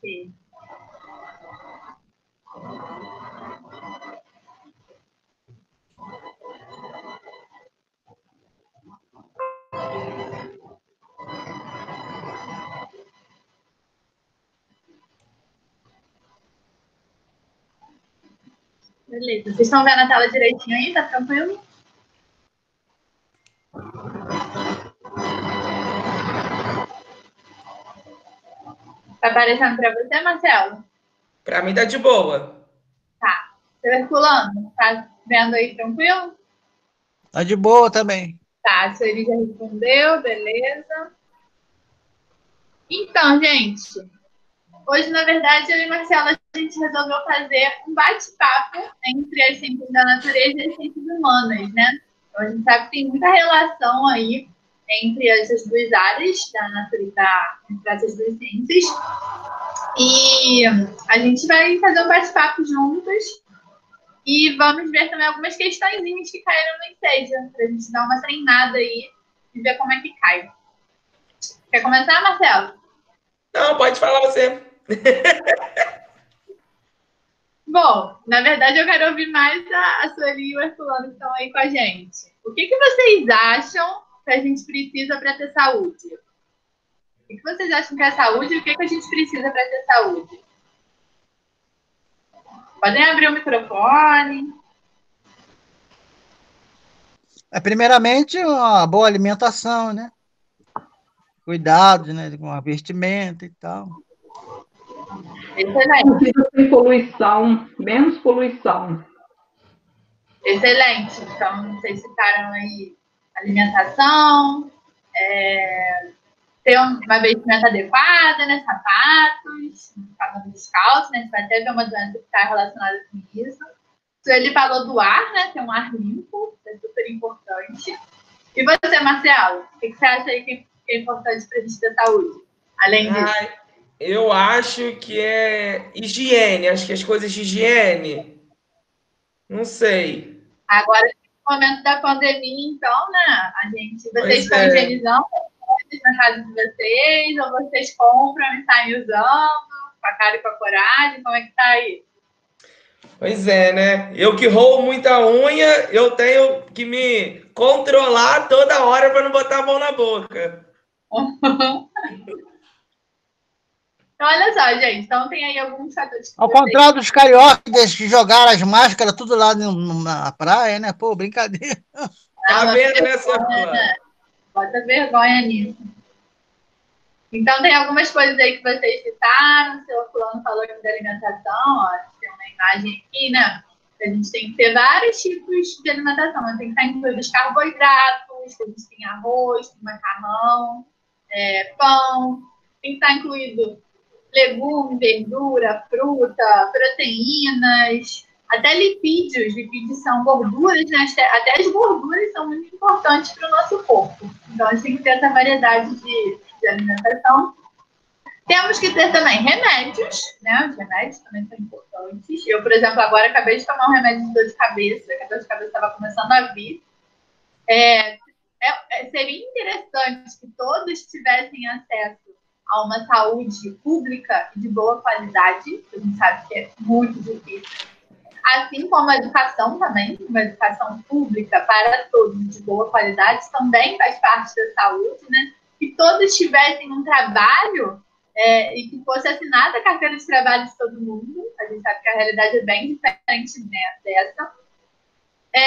Ok. Beleza. Vocês estão vendo a tela direitinho aí? Tá tranquilo? Tá aparecendo para você, Marcelo? Para mim tá de boa. Tá. Herculano, tá vendo aí tranquilo? Tá de boa também. Tá, a Sueli já respondeu, beleza. Então, gente, hoje, na verdade, eu e Marcelo, a gente resolveu fazer um bate-papo entre as ciências da natureza e as ciências humanas, né? Então, a gente sabe que tem muita relação aí entre essas duas áreas da natureza, entre essas duas ciências. E a gente vai fazer um bate-papo juntos e vamos ver também algumas questõezinhas que caíram no Enseja, para a gente dar uma treinada aí e ver como é que cai. Quer começar, Marcelo? Não, pode falar você. Bom, na verdade eu quero ouvir mais a Sueli e o Herculano que estão aí com a gente. O que vocês acham que a gente precisa para ter saúde? O que vocês acham que é saúde e o que a gente precisa para ter saúde? Podem abrir o microfone. Primeiramente, uma boa alimentação, né? Cuidado, né? Com a vestimenta e tal. Excelente. Sem poluição, menos poluição. Excelente. Então, vocês citaram aí alimentação, ter uma vestimenta adequada, né? Sapatos, ficar descalço, né? A gente vai até ver uma doença que está relacionada com isso. Ele falou do ar, né? Ter um ar limpo, é super importante. E você, Marcelo, o que você acha aí que é importante para a gente ter saúde? Além disso. Eu acho que é higiene, acho que as coisas de higiene. Não sei. Agora, no momento da pandemia, então, né? Vocês estão higienizando na casa de vocês, ou vocês compram e saem usando, com a cara e com a coragem? Como é que tá aí? Pois é, né? Eu que roubo muita unha, eu tenho que me controlar toda hora para não botar a mão na boca. Então, olha só, gente. Então, tem aí alguns fatores. Ao contrário dos cariocas que jogaram as máscaras tudo lá na praia, né? Pô, brincadeira. Tá vendo, né, seu plano? Bota vergonha nisso. Então, tem algumas coisas aí que vocês citaram. O seu fulano falou aqui da alimentação. Ó, tem uma imagem aqui, né? A gente tem que ter vários tipos de alimentação. Tem que estar incluídos carboidratos, a gente tem arroz, tem macarrão, pão. Tem que estar incluído legume, verdura, fruta, proteínas, até lipídios. Lipídios são gorduras, né? Até as gorduras são muito importantes para o nosso corpo. Então, a gente tem que ter essa variedade de alimentação. Temos que ter também remédios, né? Os remédios também são importantes. Eu, por exemplo, agora acabei de tomar um remédio de dor de cabeça, que a dor de cabeça estava começando a vir. Seria interessante que todos tivessem acesso a uma saúde pública de boa qualidade, que a gente sabe que é muito difícil. Assim como a educação também, uma educação pública para todos de boa qualidade, também faz parte da saúde, né? Que todos tivessem um trabalho e que fosse assinada a carteira de trabalho de todo mundo. A gente sabe que a realidade é bem diferente, né, dessa.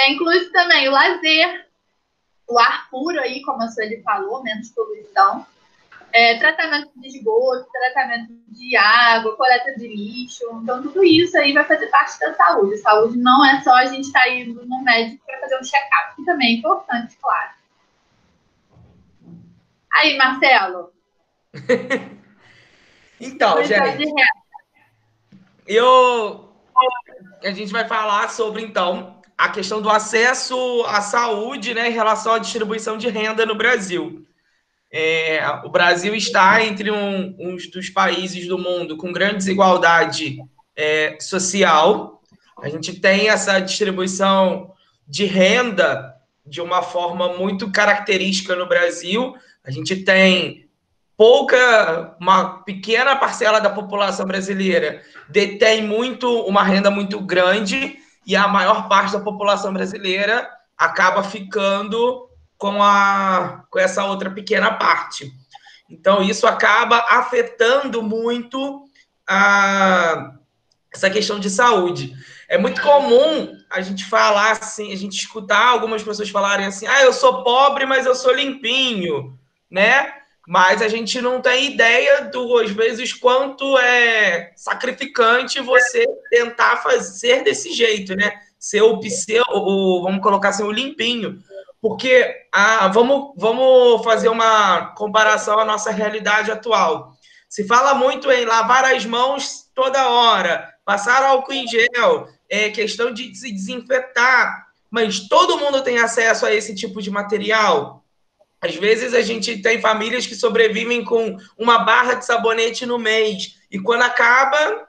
Inclui também o lazer, o ar puro aí, como a Sueli falou, menos poluição. Tratamento de esgoto, tratamento de água, coleta de lixo. Então, tudo isso aí vai fazer parte da saúde. Saúde não é só a gente estar indo no médico para fazer um check-up, que também é importante, claro. Aí, Marcelo. Então, gente, a gente vai falar sobre, então, a questão do acesso à saúde, né, em relação à distribuição de renda no Brasil. O Brasil está entre uns dos países do mundo com grande desigualdade social. A gente tem essa distribuição de renda de uma forma muito característica no Brasil. A gente tem uma pequena parcela da população brasileira detém uma renda muito grande e a maior parte da população brasileira acaba ficando com essa outra pequena parte. Então, isso acaba afetando muito essa questão de saúde. É muito comum a gente falar assim, a gente escutar algumas pessoas falarem assim, eu sou pobre, mas eu sou limpinho, né? Mas a gente não tem ideia às vezes, quanto é sacrificante você tentar fazer desse jeito, né? Ser vamos colocar assim, o limpinho. Porque vamos fazer uma comparação à nossa realidade atual. Se fala muito em lavar as mãos toda hora, passar álcool em gel, questão de se desinfetar, mas todo mundo tem acesso a esse tipo de material? Às vezes a gente tem famílias que sobrevivem com uma barra de sabonete no mês, e quando acaba.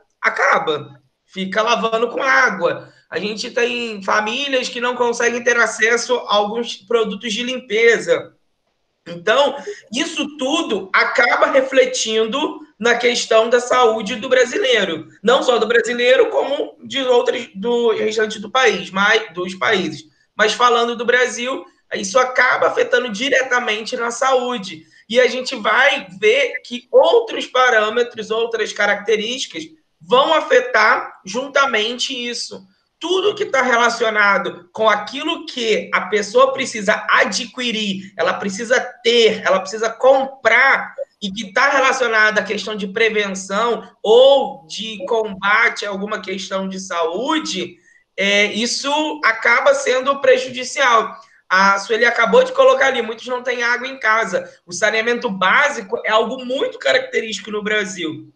Fica lavando com água. A gente tem famílias que não conseguem ter acesso a alguns produtos de limpeza. Então, isso tudo acaba refletindo na questão da saúde do brasileiro. Não só do brasileiro, como do restante do país, dos países. Mas falando do Brasil, isso acaba afetando diretamente na saúde. E a gente vai ver que outros parâmetros, outras características vão afetar juntamente isso. Tudo que está relacionado com aquilo que a pessoa precisa adquirir, ela precisa ter, ela precisa comprar, e que está relacionado à questão de prevenção ou de combate a alguma questão de saúde, isso acaba sendo prejudicial. A Sueli acabou de colocar ali, muitos não têm água em casa. O saneamento básico é algo muito característico no Brasil.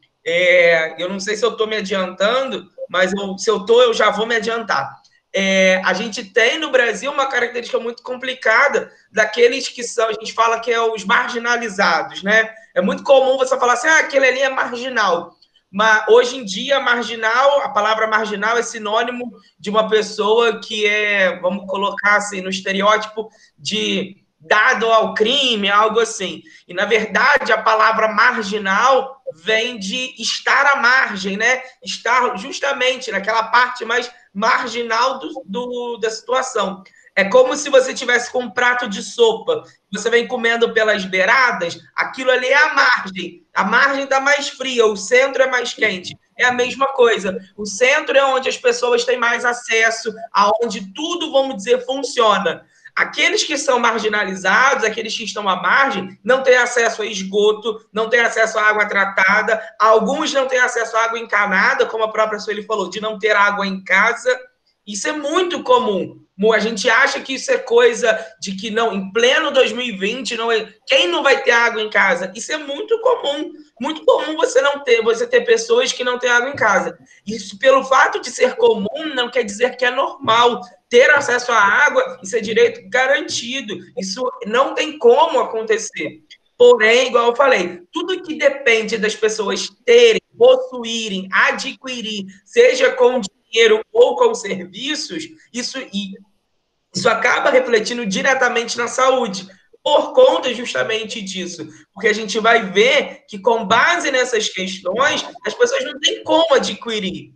Eu não sei se eu estou me adiantando, mas se eu estou, eu já vou me adiantar. A gente tem no Brasil uma característica muito complicada daqueles que são, a gente fala que é os marginalizados, né? É muito comum você falar assim, aquele ali é marginal. Mas hoje em dia, a palavra marginal é sinônimo de uma pessoa que vamos colocar assim, no estereótipo de dado ao crime, algo assim. E, na verdade, a palavra marginal vem de estar à margem, né? Estar justamente naquela parte mais marginal da situação. É como se você tivesse com um prato de sopa, você vem comendo pelas beiradas, aquilo ali é a margem está mais fria, o centro é mais quente. É a mesma coisa. O centro é onde as pessoas têm mais acesso, aonde tudo, vamos dizer, funciona. Aqueles que são marginalizados, aqueles que estão à margem, não têm acesso a esgoto, não têm acesso à água tratada, alguns não têm acesso à água encanada, como a própria Sueli falou, de não ter água em casa. Isso é muito comum. A gente acha que isso é coisa de que não, em pleno 2020, quem não vai ter água em casa? Isso é muito comum. Muito comum você ter pessoas que não têm água em casa. Isso, pelo fato de ser comum, não quer dizer que é normal. Ter acesso à água, isso é direito garantido. Isso não tem como acontecer. Porém, igual eu falei, tudo que depende das pessoas terem, possuírem, adquirir, seja com dinheiro ou com serviços, isso acaba refletindo diretamente na saúde, por conta justamente disso. Porque a gente vai ver que, com base nessas questões, as pessoas não têm como adquirir.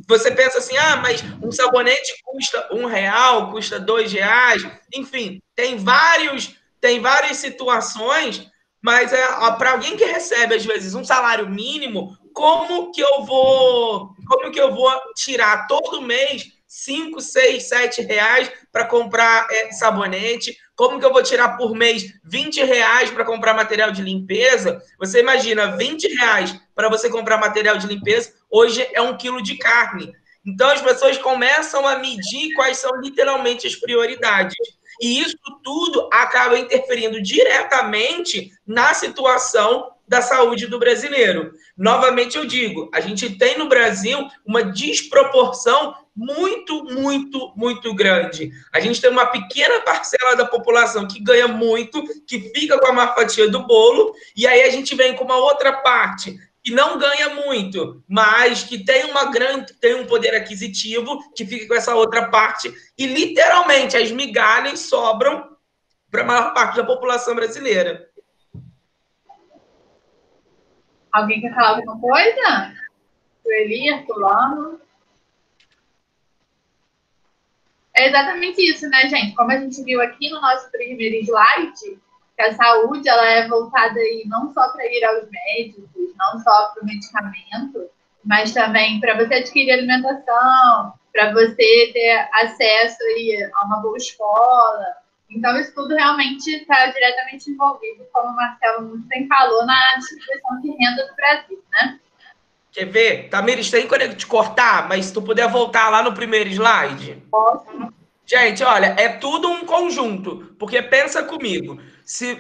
Você pensa assim, mas um sabonete custa R$1, custa R$2, enfim, tem várias situações, mas para alguém que recebe, às vezes, um salário mínimo, como que eu vou tirar todo mês 5, 6, 7 reais para comprar sabonete? Como que eu vou tirar por mês 20 reais para comprar material de limpeza? Você imagina, 20 reais para você comprar material de limpeza, hoje é 1 quilo de carne. Então, as pessoas começam a medir quais são literalmente as prioridades. E isso tudo acaba interferindo diretamente na situação da saúde do brasileiro. Novamente eu digo, a gente tem no Brasil uma desproporção muito, muito, muito grande. A gente tem uma pequena parcela da população que ganha muito, que fica com a maior fatia do bolo, e aí a gente vem com uma outra parte que não ganha muito, mas que tem um poder aquisitivo, que fica com essa outra parte, e literalmente as migalhas sobram para a maior parte da população brasileira. Alguém quer falar alguma coisa? Sueli, fulano? É exatamente isso, né, gente? Como a gente viu aqui no nosso primeiro slide, que a saúde ela é voltada aí não só para ir aos médicos, não só para o medicamento, mas também para você adquirir alimentação, para você ter acesso aí a uma boa escola. Então, isso tudo realmente está diretamente envolvido, como o Marcelo muito bem falou, na distribuição de renda do Brasil, né? Quer ver? Tamires, tem como eu te cortar, mas se tu puder voltar lá no primeiro slide. Posso? Gente, olha, é tudo um conjunto, porque pensa comigo.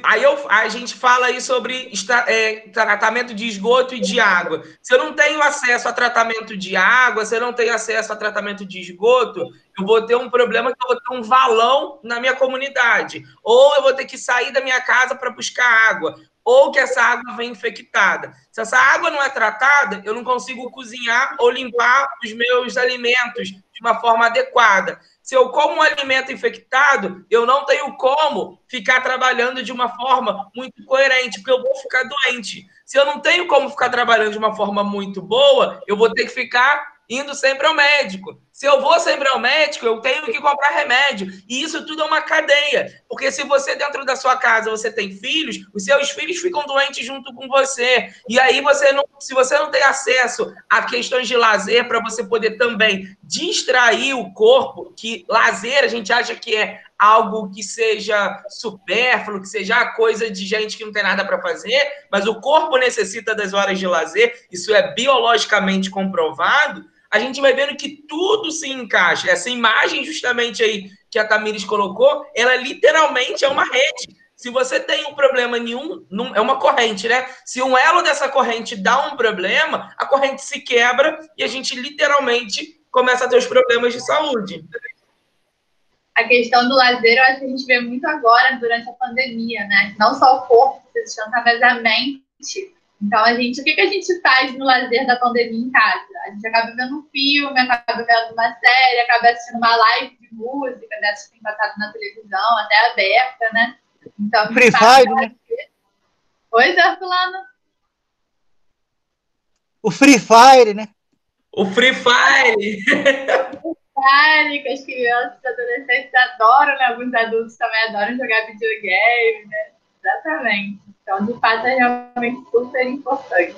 A gente fala aí sobre tratamento de esgoto e de água. Se eu não tenho acesso a tratamento de água, se eu não tenho acesso a tratamento de esgoto, eu vou ter um problema que eu vou ter um valão na minha comunidade. Ou eu vou ter que sair da minha casa para buscar água. Ou que essa água vem infectada. Se essa água não é tratada, eu não consigo cozinhar ou limpar os meus alimentos de uma forma adequada. Se eu como um alimento infectado, eu não tenho como ficar trabalhando de uma forma muito coerente, porque eu vou ficar doente. Se eu não tenho como ficar trabalhando de uma forma muito boa, eu vou ter que ficar indo sempre ao médico. Se eu vou sempre ao médico, eu tenho que comprar remédio. E isso tudo é uma cadeia. Porque se você, dentro da sua casa, você tem filhos, os seus filhos ficam doentes junto com você. E aí, se você não tem acesso a questões de lazer para você poder também distrair o corpo, que lazer a gente acha que é algo que seja supérfluo, que seja coisa de gente que não tem nada para fazer, mas o corpo necessita das horas de lazer, isso é biologicamente comprovado. A gente vai vendo que tudo se encaixa. Essa imagem justamente aí que a Tamires colocou, ela literalmente é uma rede. Se você tem um problema nenhum, é uma corrente, né? Se um elo dessa corrente dá um problema, a corrente se quebra e a gente literalmente começa a ter os problemas de saúde. A questão do lazer, eu acho que a gente vê muito agora durante a pandemia, né? Não só o corpo se descansar, mas a mente. Então, o que a gente faz no lazer da pandemia em casa? A gente acaba vendo um filme, acaba vendo uma série, acaba assistindo uma live de música, dessas que tem passado na televisão, até aberta, né? Então, Free Fire, né? Oi, Zé Fulano? O Free Fire, né? O Free Fire! Que as crianças e adolescentes adoram, né? Alguns adultos também adoram jogar videogame, né? Exatamente. Então, de fato, é realmente super importante.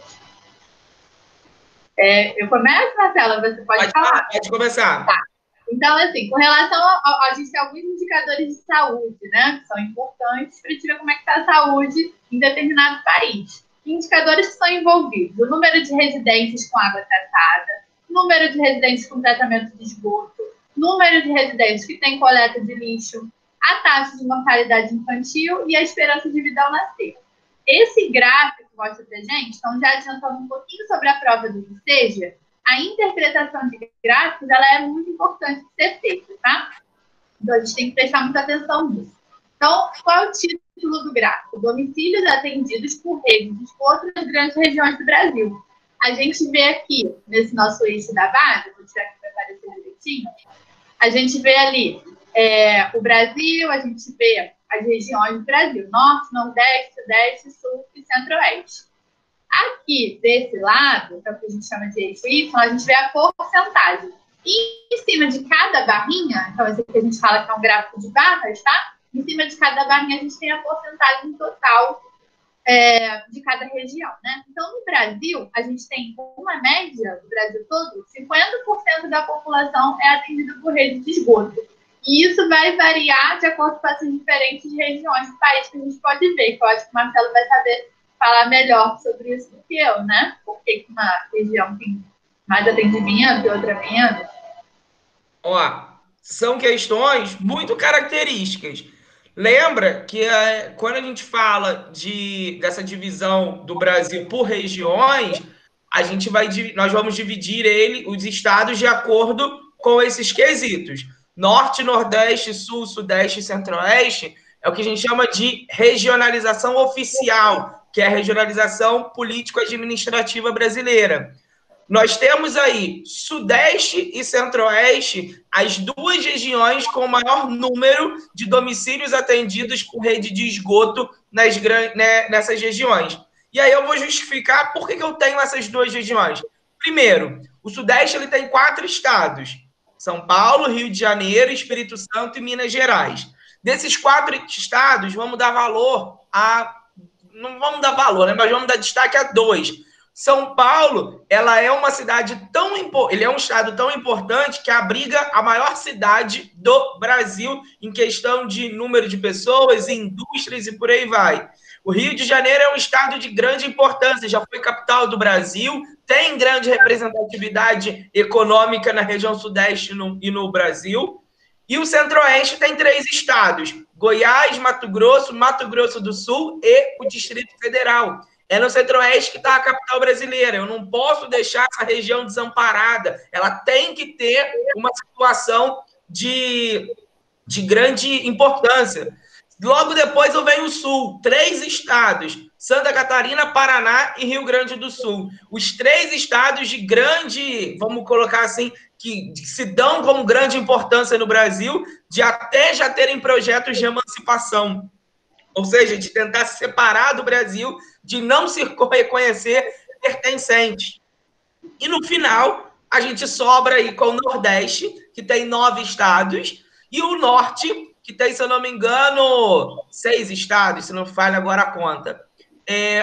Eu começo, Marcela? Você pode falar? Pode começar. Tá. Então, assim, com relação a gente tem alguns indicadores de saúde, né? Que são importantes para a gente ver como é que está a saúde em determinado país. Indicadores que são envolvidos: o número de residências com água tratada, número de residências com tratamento de esgoto, número de residências que têm coleta de lixo, a taxa de mortalidade infantil e a esperança de vida ao nascer. Esse gráfico mostra para a gente, então já adiantando um pouquinho sobre a prova do que seja, a interpretação de gráficos ela é muito importante de ser feita, tá? Então a gente tem que prestar muita atenção nisso. Então, qual é o título do gráfico? Domicílios atendidos por redes de esgoto nas grandes regiões do Brasil. A gente vê aqui, nesse nosso eixo da base, vou tirar aqui para aparecer direitinho, a gente vê ali o Brasil, a gente vê as regiões do Brasil, Norte, Nordeste, Sudeste, Sul e Centro-Oeste. Aqui, desse lado, que é o que a gente chama de eixo Y, a gente vê a porcentagem. E em cima de cada barrinha, então esse aqui a gente fala que é um gráfico de barras, tá? Em cima de cada barrinha a gente tem a porcentagem total de cada região, né? Então, no Brasil, a gente tem uma média, do Brasil todo, 50% da população é atendida por rede de esgoto. E isso vai variar de acordo com essas diferentes regiões do país que a gente pode ver, que eu acho que o Marcelo vai saber falar melhor sobre isso do que eu, né? Por que uma região tem mais atendimento e outra menos? Ó, são questões muito características. Lembra que quando a gente fala dessa divisão do Brasil por regiões, nós vamos dividir os estados de acordo com esses quesitos. Norte, Nordeste, Sul, Sudeste e Centro-Oeste é o que a gente chama de regionalização oficial, que é a regionalização político-administrativa brasileira. Nós temos aí Sudeste e Centro-Oeste, as duas regiões com o maior número de domicílios atendidos por rede de esgoto nessas regiões. E aí eu vou justificar por que eu tenho essas duas regiões. Primeiro, o Sudeste ele tem 4 estados: São Paulo, Rio de Janeiro, Espírito Santo e Minas Gerais. Desses 4 estados, vamos dar valor a... Não vamos dar valor, né? Mas vamos dar destaque a 2. São Paulo, ela é uma cidade ele é um estado tão importante que abriga a maior cidade do Brasil em questão de número de pessoas, indústrias e por aí vai. O Rio de Janeiro é um estado de grande importância, já foi capital do Brasil, tem grande representatividade econômica na região sudeste e no Brasil. E o Centro-Oeste tem 3 estados: Goiás, Mato Grosso do Sul e o Distrito Federal. É no Centro-Oeste que está a capital brasileira. Eu não posso deixar essa região desamparada. Ela tem que ter uma situação de grande importância. Logo depois eu venho o Sul, 3 estados: Santa Catarina, Paraná e Rio Grande do Sul. Os 3 estados de grande, vamos colocar assim, que se dão como grande importância no Brasil, de até já terem projetos de emancipação. Ou seja, de tentar se separar do Brasil, de não se reconhecer pertencentes. E no final, a gente sobra aí com o Nordeste, que tem 9 estados, e o Norte, que tem, se eu não me engano, 6 estados, se não falha agora a conta.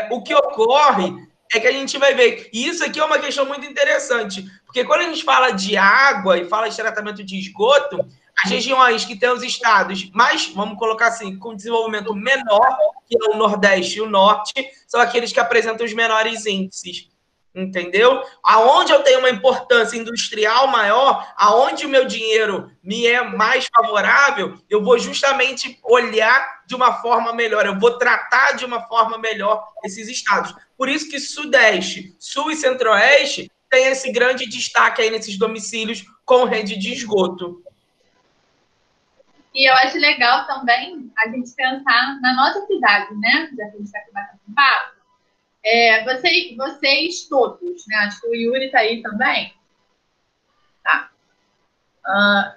O que ocorre é que a gente vai ver, e isso aqui é uma questão muito interessante, porque quando a gente fala de água e fala de tratamento de esgoto, as regiões que têm os estados mais, vamos colocar assim, com desenvolvimento menor, que é o Nordeste e o Norte, são aqueles que apresentam os menores índices. Entendeu? Aonde eu tenho uma importância industrial maior, aonde o meu dinheiro me é mais favorável, eu vou justamente olhar de uma forma melhor, eu vou tratar de uma forma melhor esses estados. Por isso que Sudeste, Sul e Centro-Oeste tem esse grande destaque aí nesses domicílios com rede de esgoto. E eu acho legal também a gente pensar na nossa cidade, né? Já que a gente está aqui batendo um papo. Vocês todos, né? Acho que o Yuri está aí também. Tá.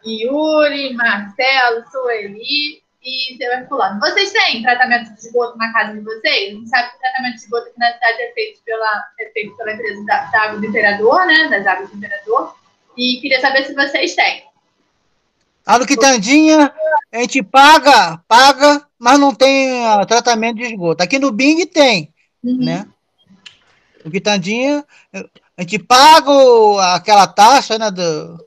Yuri, Marcelo, Sueli e Fulano. Vocês têm tratamento de esgoto na casa de vocês? A gente sabe que o tratamento de esgoto aqui na cidade é feito pela empresa da Água do Imperador, né? Das Águas do Imperador. E queria saber se vocês têm. A do Quitandinha, a gente paga, mas não tem tratamento de esgoto. Aqui no Bing tem, né? O Quitandinha, a gente paga aquela taxa, né?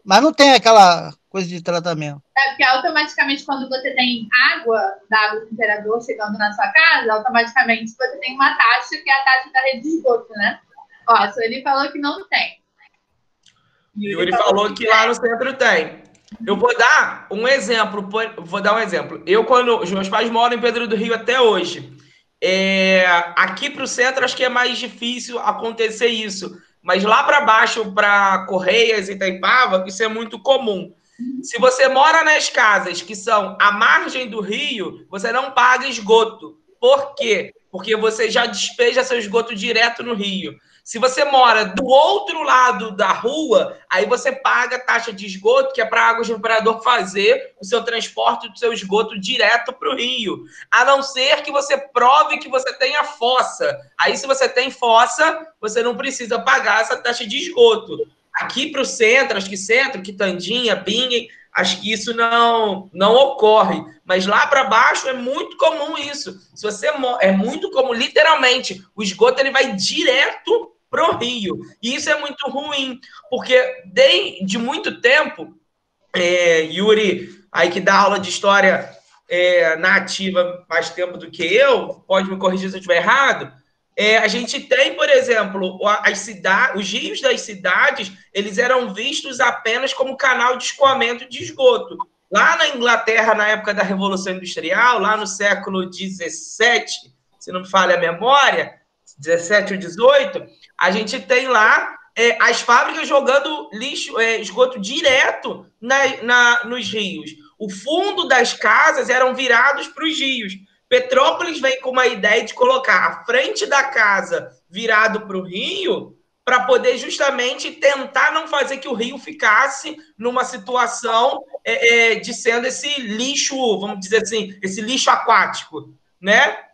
Mas não tem aquela coisa de tratamento. É porque automaticamente, quando você tem água da Água do Imperador chegando na sua casa, automaticamente você tem uma taxa, que é a taxa da rede de esgoto, né? Ó, a Sueli falou que não tem. Yuri falou que lá no centro tem. Eu vou dar um exemplo. Eu, quando os meus pais moram em Pedro do Rio até hoje, aqui para o centro acho que é mais difícil acontecer isso, mas lá para baixo, para Correias e Itaipava, isso é muito comum. Se você mora nas casas que são à margem do rio, você não paga esgoto. Por quê? Porque você já despeja seu esgoto direto no rio. Se você mora do outro lado da rua, aí você paga taxa de esgoto, que é para a Águas do Imperador fazer o seu transporte do seu esgoto direto para o rio. A não ser que você prove que você tenha fossa. Aí, se você tem fossa, você não precisa pagar essa taxa de esgoto. Aqui para o centro, acho que centro, Quitandinha, Bingen, acho que isso não ocorre. Mas lá para baixo é muito comum isso. Se você é muito comum, literalmente, o esgoto ele vai direto para o rio. E isso é muito ruim, porque desde muito tempo, Yuri, aí que dá aula de história na ativa mais tempo do que eu, pode me corrigir se eu estiver errado, a gente tem, por exemplo, os rios das cidades, eles eram vistos apenas como canal de escoamento de esgoto. Lá na Inglaterra, na época da Revolução Industrial, lá no século XVII, se não me falha a memória, 17 ou 18, a gente tem lá as fábricas jogando esgoto direto nos rios. O fundo das casas eram virados para os rios. Petrópolis vem com uma ideia de colocar a frente da casa virado para o rio, para poder justamente tentar não fazer que o rio ficasse numa situação de sendo esse lixo, vamos dizer assim, esse lixo aquático, né?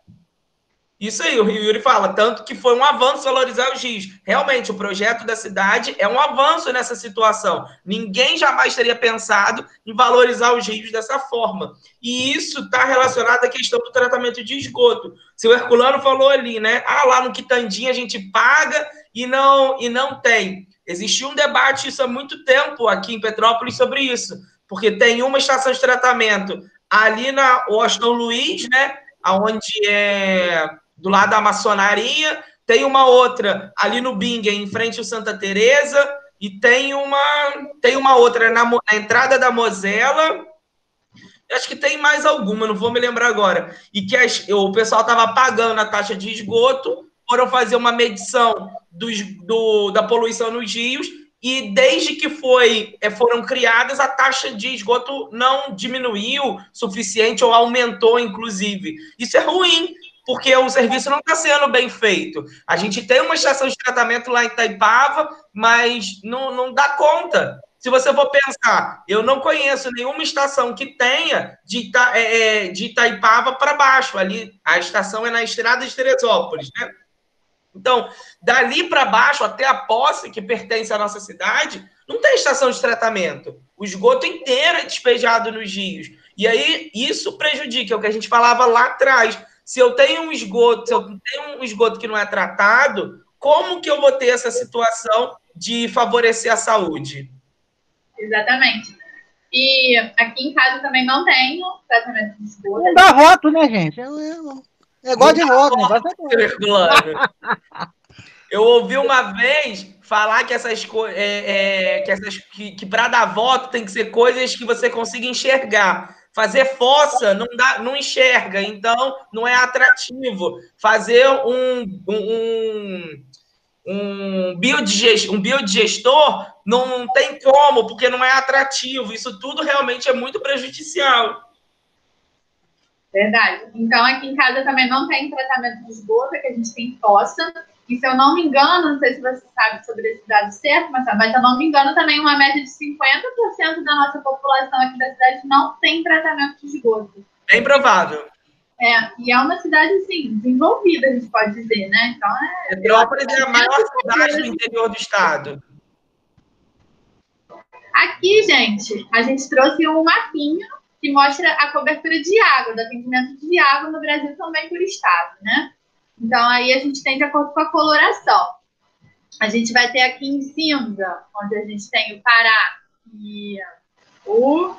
Isso aí, o Yuri fala, tanto que foi um avanço valorizar os rios. Realmente, o projeto da cidade é um avanço nessa situação. Ninguém jamais teria pensado em valorizar os rios dessa forma. E isso está relacionado à questão do tratamento de esgoto. Seu Herculano falou ali, né? Lá no Quitandinha a gente paga e não tem. Existiu um debate isso há muito tempo aqui em Petrópolis sobre isso, porque tem uma estação de tratamento ali na Washington Luiz, né? Onde é do lado da maçonaria, tem uma outra ali no Bingen, em frente ao Santa Teresa, e tem uma outra na entrada da Mosela, acho que tem mais alguma, não vou me lembrar agora, e que o pessoal estava pagando a taxa de esgoto, foram fazer uma medição da poluição nos rios, e desde que foram criadas, a taxa de esgoto não diminuiu suficiente ou aumentou, inclusive. Isso é ruim, porque o serviço não está sendo bem feito. A gente tem uma estação de tratamento lá em Itaipava, mas não dá conta. Se você for pensar, eu não conheço nenhuma estação que tenha de Itaipava para baixo. Ali, a estação é na Estrada de Teresópolis, né? Então, dali para baixo, até a Posse, que pertence à nossa cidade, não tem estação de tratamento. O esgoto inteiro é despejado nos rios. E aí, isso prejudica, é o que a gente falava lá atrás. Se eu tenho um esgoto que não é tratado, como que eu vou ter essa situação de favorecer a saúde? Exatamente. E aqui em casa também não tenho tratamento de esgoto. Não dá voto, né, gente? É igual de voto, né? Eu ouvi uma vez falar que que para dar voto tem que ser coisas que você consiga enxergar. Fazer fossa não enxerga, então não é atrativo. Fazer um biodigestor não tem como, porque não é atrativo. Isso tudo realmente é muito prejudicial. Verdade. Então, aqui em casa também não tem tratamento de esgoto, que a gente tem fossa. E se eu não me engano, não sei se você sabe sobre esse dado certo, mas se eu não me engano, também uma média de 50% da nossa população aqui da cidade não tem tratamento de esgoto. Bem provável. E é uma cidade, assim, desenvolvida, a gente pode dizer, né? Então, Petrópolis é a maior cidade do interior do estado. Aqui, gente, a gente trouxe um mapinha que mostra a cobertura de água, do atendimento de água no Brasil também por estado, né? Então, aí a gente tem de acordo com a coloração. A gente vai ter aqui em cinza, onde a gente tem o Pará e o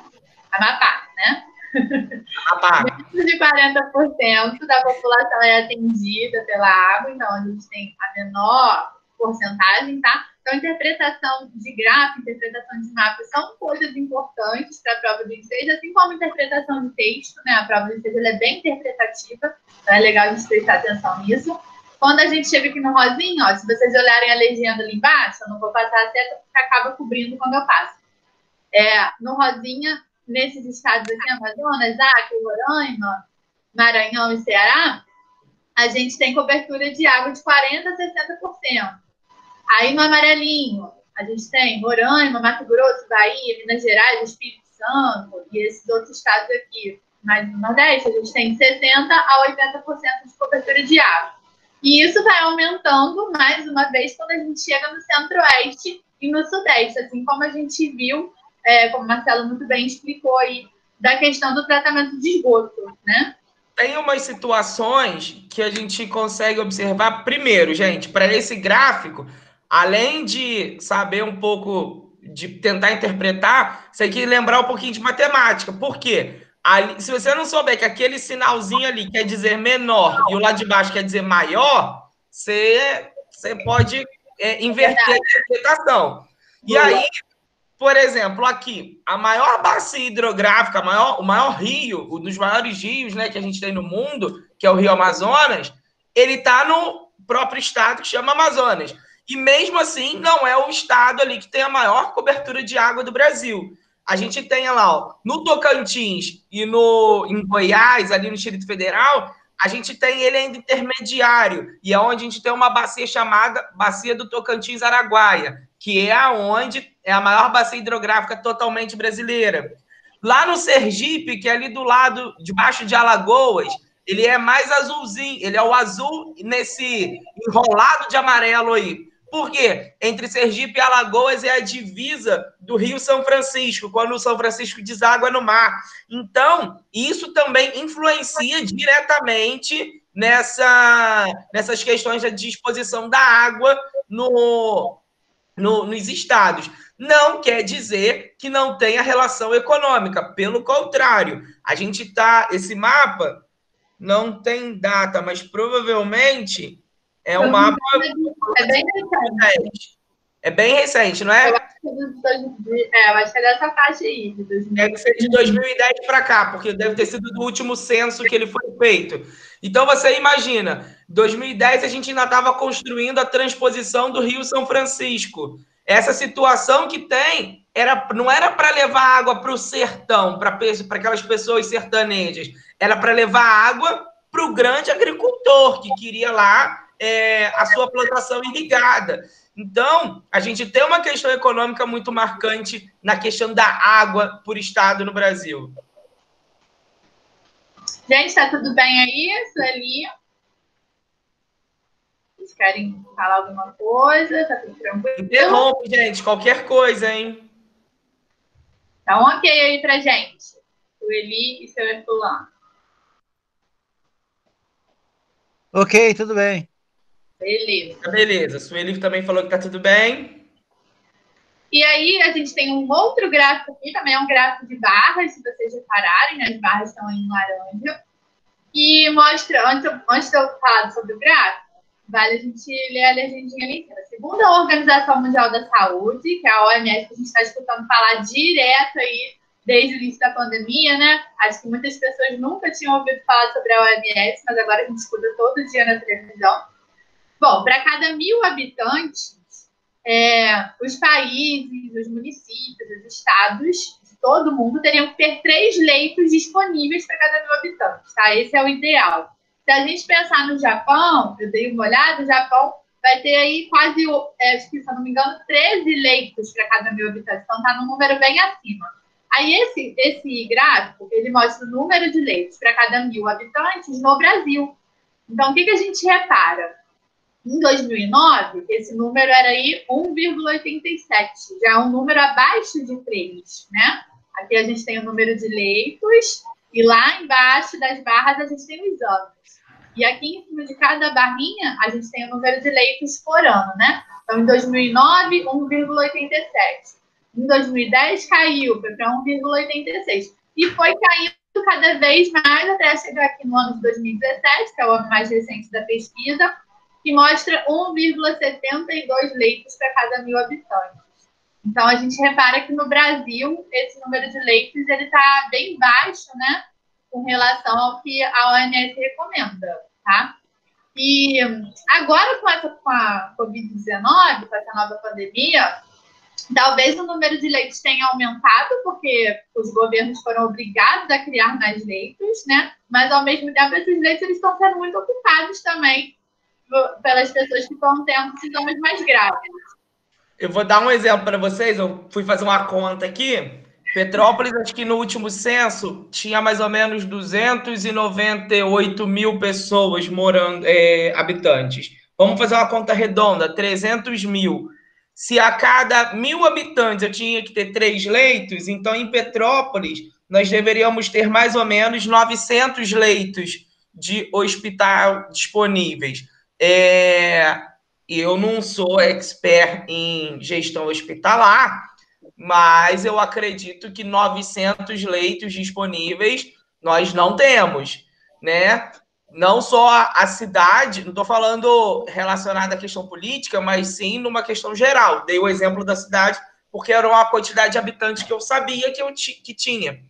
Amapá, né? Menos de 40% da população é atendida pela água, então a gente tem a menor porcentagem, tá? Então, interpretação de gráfico, interpretação de mapa são coisas importantes para a prova do ensejo, assim como interpretação de texto, né? A prova do ensejo é bem interpretativa, então é legal a gente prestar atenção nisso. Quando a gente chega aqui no rosinha, ó, se vocês olharem a legenda ali embaixo, eu não vou passar a seta porque acaba cobrindo quando eu passo. No rosinha, nesses estados aqui, Amazonas, Acre, Roraima, Maranhão e Ceará, a gente tem cobertura de água de 40% a 60%. Aí no amarelinho, a gente tem Roraima, Mato Grosso, Bahia, Minas Gerais, Espírito Santo e esses outros estados aqui. Mas no Nordeste, a gente tem 60% a 80% de cobertura de água. E isso vai aumentando, mais uma vez, quando a gente chega no Centro-Oeste e no Sudeste, assim como a gente viu, como o Marcelo muito bem explicou aí, da questão do tratamento de esgoto, né? Tem umas situações que a gente consegue observar. Primeiro, gente, para esse gráfico, além de saber um pouco, de tentar interpretar, você tem que lembrar um pouquinho de matemática. Por quê? Ali, se você não souber que aquele sinalzinho ali quer dizer menor e o lá de baixo quer dizer maior, você pode inverter a interpretação. E aí, por exemplo, aqui, a maior bacia hidrográfica, o maior rio, um dos maiores rios, né, que a gente tem no mundo, que é o Rio Amazonas, ele está no próprio estado que chama Amazonas. E mesmo assim, não é o estado ali que tem a maior cobertura de água do Brasil. A gente tem lá, ó, no Tocantins e em Goiás, ali no Distrito Federal, a gente tem ele ainda intermediário, e é onde a gente tem uma bacia chamada Bacia do Tocantins-Araguaia, que é onde é a maior bacia hidrográfica totalmente brasileira. Lá no Sergipe, que é ali do lado, debaixo de Alagoas, ele é mais azulzinho, ele é o azul nesse enrolado de amarelo aí. Por quê? Entre Sergipe e Alagoas é a divisa do Rio São Francisco, quando o São Francisco deságua no mar. Então, isso também influencia diretamente nessas questões da disposição da água nos estados. Não quer dizer que não tenha relação econômica, pelo contrário. A gente esse mapa não tem data, mas provavelmente é um mapa... É bem recente. É bem recente, não é? Eu acho que é dessa faixa aí. Deve ser de 2010 para cá, porque deve ter sido do último censo que ele foi feito. Então, você imagina, em 2010 a gente ainda estava construindo a transposição do Rio São Francisco. Essa situação que tem não era para levar água para o sertão, para aquelas pessoas sertanejas. Era para levar água para o grande agricultor que queria lá a sua plantação irrigada. Então, a gente tem uma questão econômica muito marcante na questão da água por estado no Brasil. Gente, está tudo bem aí, Sueli? Vocês querem falar alguma coisa? Tá tudo tranquilo? Interrompe, gente, qualquer coisa, hein? Tá um ok aí pra gente. Sueli e seu Herculano. Ok, tudo bem. Beleza. Beleza, Sueli também falou que tá tudo bem. E aí, a gente tem um outro gráfico aqui, também é um gráfico de barras, se vocês repararem, né? As barras estão em laranja. E mostra, antes de eu falar sobre o gráfico, vale a gente ler a legendinha ali em cima. Segundo a Organização Mundial da Saúde, que é a OMS, que a gente está escutando falar direto aí desde o início da pandemia, né? Acho que muitas pessoas nunca tinham ouvido falar sobre a OMS, mas agora a gente escuta todo dia na televisão. Bom, para cada 1.000 habitantes, os países, os municípios, os estados de todo mundo teriam que ter 3 leitos disponíveis para cada 1.000 habitantes, tá? Esse é o ideal. Se a gente pensar no Japão, eu dei uma olhada, o Japão vai ter aí quase, se eu não me engano, 13 leitos para cada 1.000 habitantes. Então, está num número bem acima. Aí, esse gráfico, ele mostra o número de leitos para cada 1.000 habitantes no Brasil. Então, o que a gente repara? Em 2009, esse número era aí 1,87. Já é um número abaixo de 3, né? Aqui a gente tem o número de leitos e lá embaixo das barras a gente tem os anos. E aqui em cima de cada barrinha a gente tem o número de leitos por ano, né? Então, em 2009, 1,87. Em 2010, caiu, foi para 1,86. E foi caindo cada vez mais até chegar aqui no ano de 2017, que é o ano mais recente da pesquisa, que mostra 1,72 leitos para cada 1.000 habitantes. Então, a gente repara que no Brasil, esse número de leitos está bem baixo, né, com relação ao que a OMS recomenda, tá? E agora, com a Covid-19, com essa nova pandemia, talvez o número de leitos tenha aumentado, porque os governos foram obrigados a criar mais leitos, né? Mas, ao mesmo tempo, esses leitos eles estão sendo muito ocupados também pelas pessoas que estão tendo sintomas mais graves. Eu vou dar um exemplo para vocês. Eu fui fazer uma conta aqui. Petrópolis, acho que no último censo, tinha mais ou menos 298 mil pessoas morando, habitantes. Vamos fazer uma conta redonda, 300 mil. Se a cada 1.000 habitantes eu tinha que ter 3 leitos, então em Petrópolis nós deveríamos ter mais ou menos 900 leitos de hospital disponíveis. Eu não sou expert em gestão hospitalar, mas eu acredito que 900 leitos disponíveis nós não temos, né? Não só a cidade, não estou falando relacionado à questão política, mas sim numa questão geral. Dei o exemplo da cidade porque era uma quantidade de habitantes que eu sabia que tinha.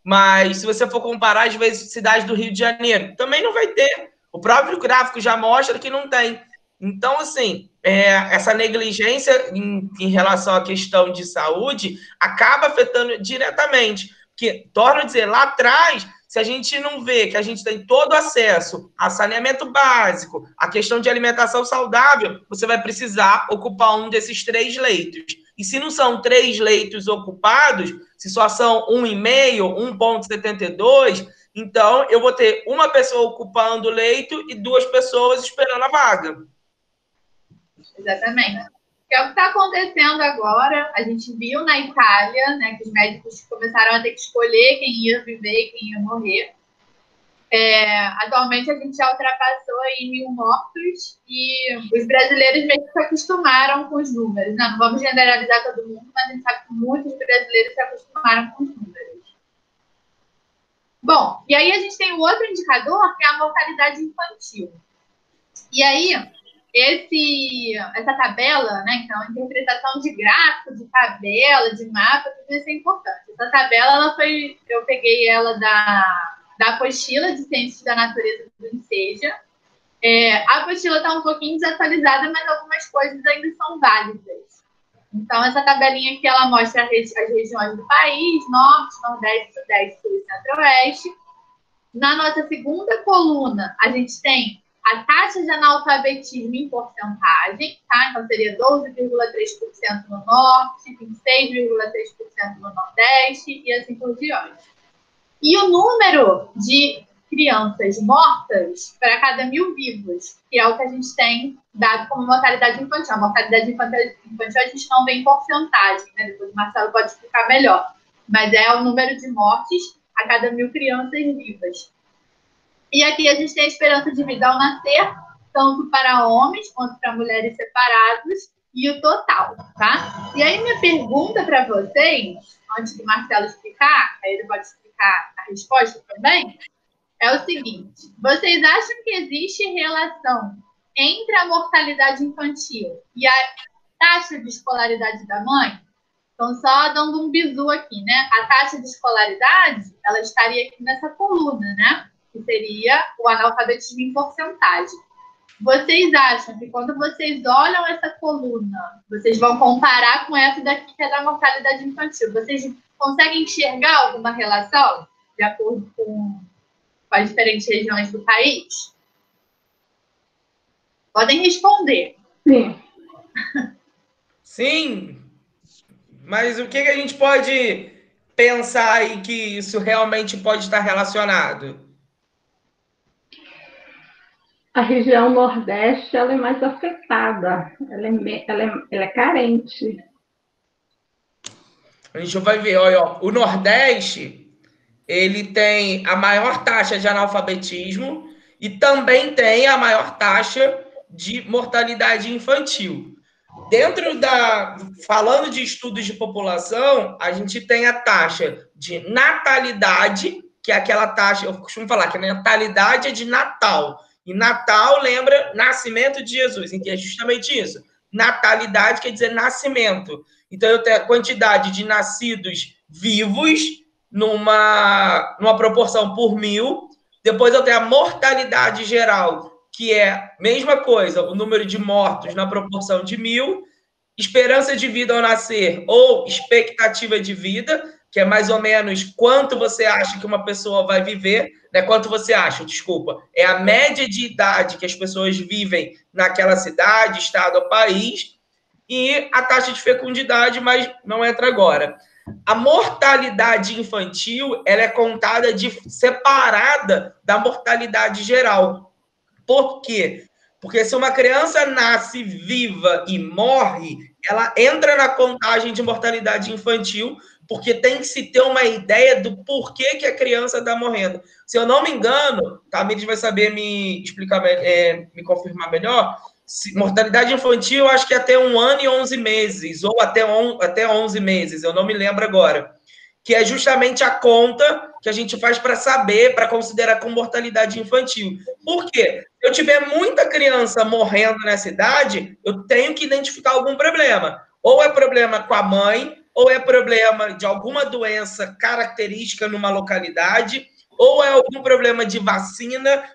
Mas se você for comparar, às vezes, cidades do Rio de Janeiro, também não vai ter. O próprio gráfico já mostra que não tem. Então, assim, essa negligência em relação à questão de saúde acaba afetando diretamente. Porque, torno a dizer, lá atrás, se a gente não vê que a gente tem todo acesso a saneamento básico, a questão de alimentação saudável, você vai precisar ocupar um desses 3 leitos. E se não são 3 leitos ocupados, se só são 1,5, 1,72, Então, eu vou ter uma pessoa ocupando o leito e 2 pessoas esperando a vaga. Exatamente. Que é o que está acontecendo agora. A gente viu na Itália, né, que os médicos começaram a ter que escolher quem ia viver e quem ia morrer. Atualmente a gente já ultrapassou aí 1.000 mortos e os brasileiros meio que se acostumaram com os números. Não vamos generalizar todo mundo, mas a gente sabe que muitos brasileiros se acostumaram com os números. Bom, e aí a gente tem um outro indicador, que é a mortalidade infantil. E aí, essa tabela, né, então, a interpretação de gráfico, de tabela, de mapa, tudo isso é importante. Essa tabela, eu peguei ela da apostila de Ciências da Natureza do INSEJA. A apostila está um pouquinho desatualizada, mas algumas coisas ainda são válidas. Então, essa tabelinha aqui, ela mostra as regiões do país, Norte, Nordeste, Sudeste, Sul e Centro-Oeste. Na nossa segunda coluna, a gente tem a taxa de analfabetismo em porcentagem, tá? Então, seria 12,3% no Norte, 26,3% no Nordeste e assim por diante. E o número de crianças mortas para cada 1.000 vivos, que é o que a gente tem dado como mortalidade infantil. A mortalidade infantil a gente não vê em porcentagem, né? Depois o Marcelo pode explicar melhor. Mas é o número de mortes a cada 1.000 crianças vivas. E aqui a gente tem a esperança de vida ao nascer, tanto para homens quanto para mulheres separados, e o total, tá? E aí minha pergunta para vocês, antes do Marcelo explicar, aí ele pode explicar a resposta também, é o seguinte: vocês acham que existe relação entre a mortalidade infantil e a taxa de escolaridade da mãe? Então, só dando um bizu aqui, né? A taxa de escolaridade, ela estaria aqui nessa coluna, né? Que seria o analfabetismo em porcentagem. Vocês acham que quando vocês olham essa coluna, vocês vão comparar com essa daqui, que é da mortalidade infantil? Vocês conseguem enxergar alguma relação de acordo com as diferentes regiões do país? Podem responder. Sim. Sim, mas o que a gente pode pensar aí que isso realmente pode estar relacionado? A região Nordeste ela é mais afetada, ela é carente. A gente vai ver, olha, o Nordeste, ele tem a maior taxa de analfabetismo e também tem a maior taxa de mortalidade infantil. Falando de estudos de população, a gente tem a taxa de natalidade, que é aquela taxa, eu costumo falar que a natalidade é de Natal. E Natal lembra nascimento de Jesus, então é justamente isso. Natalidade quer dizer nascimento. Então, eu tenho a quantidade de nascidos vivos numa proporção por 1.000. Depois, eu tenho a mortalidade geral, que é a mesma coisa, o número de mortos na proporção de 1.000. Esperança de vida ao nascer ou expectativa de vida, que é mais ou menos quanto você acha que uma pessoa vai viver, né? Quanto você acha, desculpa. É a média de idade que as pessoas vivem naquela cidade, estado ou país, e a taxa de fecundidade, mas não entra agora. A mortalidade infantil, ela é contada separada da mortalidade geral. Por quê? Porque se uma criança nasce viva e morre, ela entra na contagem de mortalidade infantil, porque tem que se ter uma ideia do porquê que a criança está morrendo. Se eu não me engano, a Tamires vai saber me explicar, me confirmar melhor, mortalidade infantil, eu acho que é até 1 ano e 11 meses, ou até 11 meses, eu não me lembro agora, que é justamente a conta que a gente faz para saber, para considerar como mortalidade infantil. Por quê? Se eu tiver muita criança morrendo nessa idade, eu tenho que identificar algum problema. Ou é problema com a mãe, ou é problema de alguma doença característica numa localidade, ou é algum problema de vacina,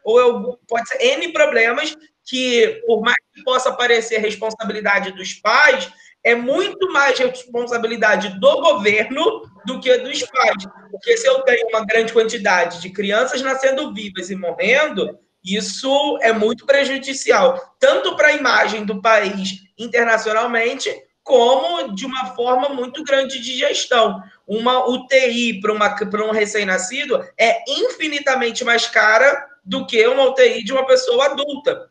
pode ser N problemas que, por mais que possa parecer responsabilidade dos pais, é muito mais responsabilidade do governo do que dos pais. Porque se eu tenho uma grande quantidade de crianças nascendo vivas e morrendo, isso é muito prejudicial, tanto para a imagem do país internacionalmente, como de uma forma muito grande de gestão. Uma UTI para um recém-nascido é infinitamente mais cara do que uma UTI de uma pessoa adulta,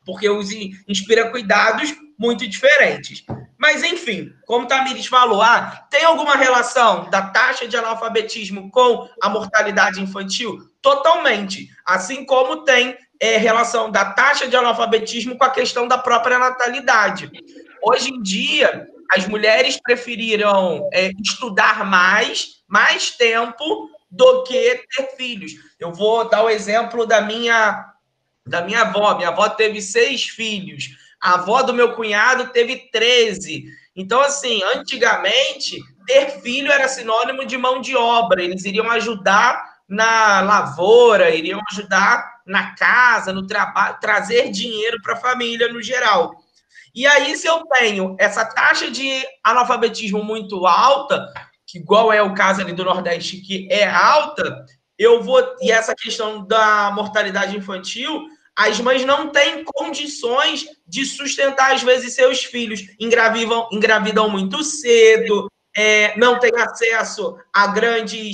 porque inspira cuidados muito diferentes. Mas, enfim, como Tamires falou, tem alguma relação da taxa de analfabetismo com a mortalidade infantil? Totalmente. Assim como tem relação da taxa de analfabetismo com a questão da própria natalidade. Hoje em dia, as mulheres preferiram estudar mais tempo do que ter filhos. Eu vou dar o exemplo da minha avó. Minha avó teve 6 filhos. A avó do meu cunhado teve 13. Então, assim, antigamente, ter filho era sinônimo de mão de obra. Eles iriam ajudar na lavoura, iriam ajudar na casa, no trabalho, trazer dinheiro para a família no geral. E aí, se eu tenho essa taxa de analfabetismo muito alta, que igual é o caso ali do Nordeste, que é alta, e essa questão da mortalidade infantil, as mães não têm condições de sustentar, às vezes, seus filhos. Engravidam muito cedo, não têm acesso a um grande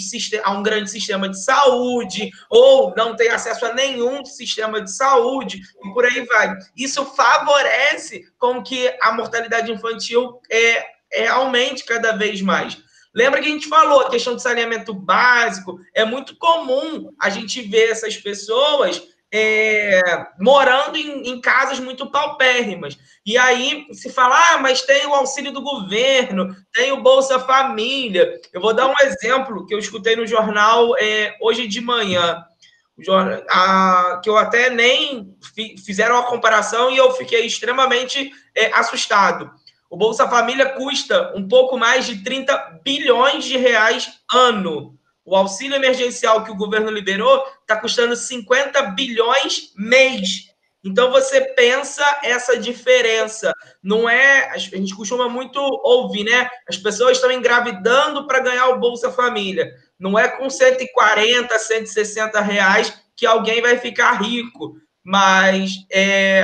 sistema de saúde, ou não têm acesso a nenhum sistema de saúde, e por aí vai. Isso favorece com que a mortalidade infantil aumente cada vez mais. Lembra que a gente falou, a questão do saneamento básico, é muito comum a gente ver essas pessoas morando em casas muito paupérrimas. E aí se fala, mas tem o auxílio do governo, tem o Bolsa Família. Eu vou dar um exemplo que eu escutei no jornal hoje de manhã, que eu até nem fizeram uma comparação e eu fiquei extremamente assustado. O Bolsa Família custa um pouco mais de 30 bilhões de reais ano. O auxílio emergencial que o governo liberou está custando 50 bilhões mês. Então, você pensa essa diferença. Não é... A gente costuma muito ouvir, né? As pessoas estão engravidando para ganhar o Bolsa Família. Não é com 140, 160 reais que alguém vai ficar rico. Mas,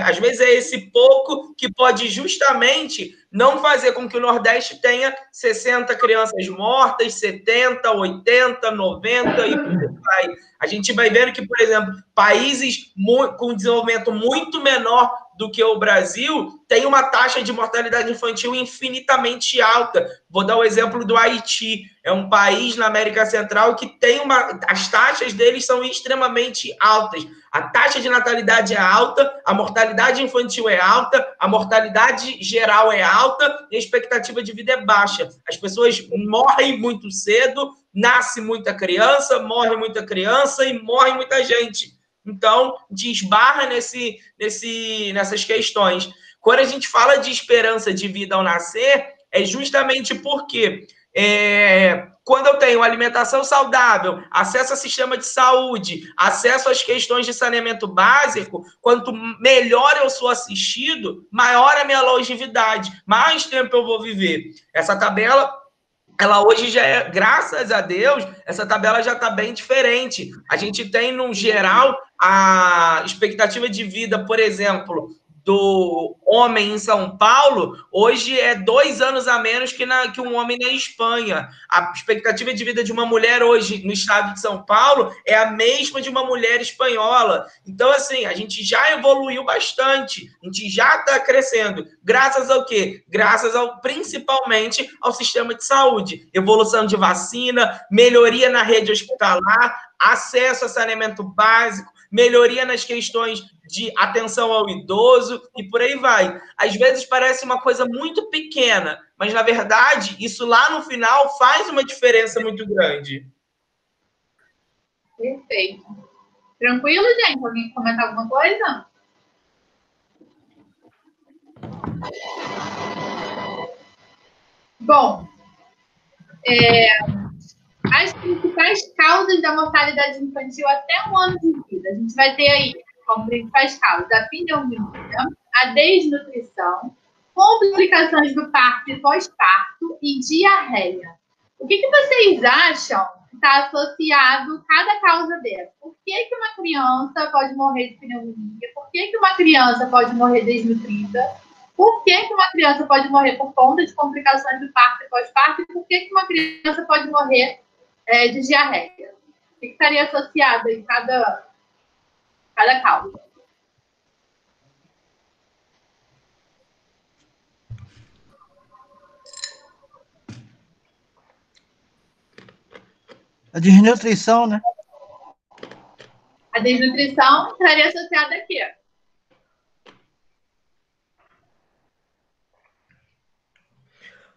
às vezes, é esse pouco que pode justamente não fazer com que o Nordeste tenha 60 crianças mortas, 70, 80, 90 e por aí vai. A gente vai vendo que, por exemplo, países com desenvolvimento muito menor do que o Brasil têm uma taxa de mortalidade infantil infinitamente alta. Vou dar o exemplo do Haiti. É um país na América Central que tem as taxas deles são extremamente altas. A taxa de natalidade é alta, a mortalidade infantil é alta, a mortalidade geral é alta e a expectativa de vida é baixa. As pessoas morrem muito cedo, nasce muita criança, morre muita criança e morre muita gente. Então, desbarra nessas questões. Quando a gente fala de esperança de vida ao nascer, é justamente porque quando eu tenho alimentação saudável, acesso a sistema de saúde, acesso às questões de saneamento básico, quanto melhor eu sou assistido, maior a minha longevidade, mais tempo eu vou viver. Essa tabela, ela hoje já é, graças a Deus, essa tabela já está bem diferente. A gente tem, no geral, a expectativa de vida, por exemplo, do homem em São Paulo, hoje é 2 anos a menos que um homem na Espanha. A expectativa de vida de uma mulher hoje no estado de São Paulo é a mesma de uma mulher espanhola. Então, assim, a gente já evoluiu bastante, a gente já está crescendo. Graças ao quê? Graças principalmente ao sistema de saúde. Evolução de vacina, melhoria na rede hospitalar, acesso a saneamento básico, melhoria nas questões de atenção ao idoso e por aí vai. Às vezes parece uma coisa muito pequena, mas, na verdade, isso lá no final faz uma diferença muito grande. Perfeito. Tranquilo, gente? Alguém comentar alguma coisa? Bom, as principais causas da mortalidade infantil até 1 ano de vida. A gente vai ter aí, como principais causas, a pneumonia, a desnutrição, complicações do parto e pós-parto e diarreia. O que vocês acham que está associado a cada causa dessa? Por que uma criança pode morrer de pneumonia? Por que uma criança pode morrer desnutrida? Por que uma criança pode morrer por conta de complicações do parto e pós-parto? E por que uma criança pode morrer de diarreia? O que estaria associado em cada causa? A desnutrição, né? A desnutrição estaria associada a quê?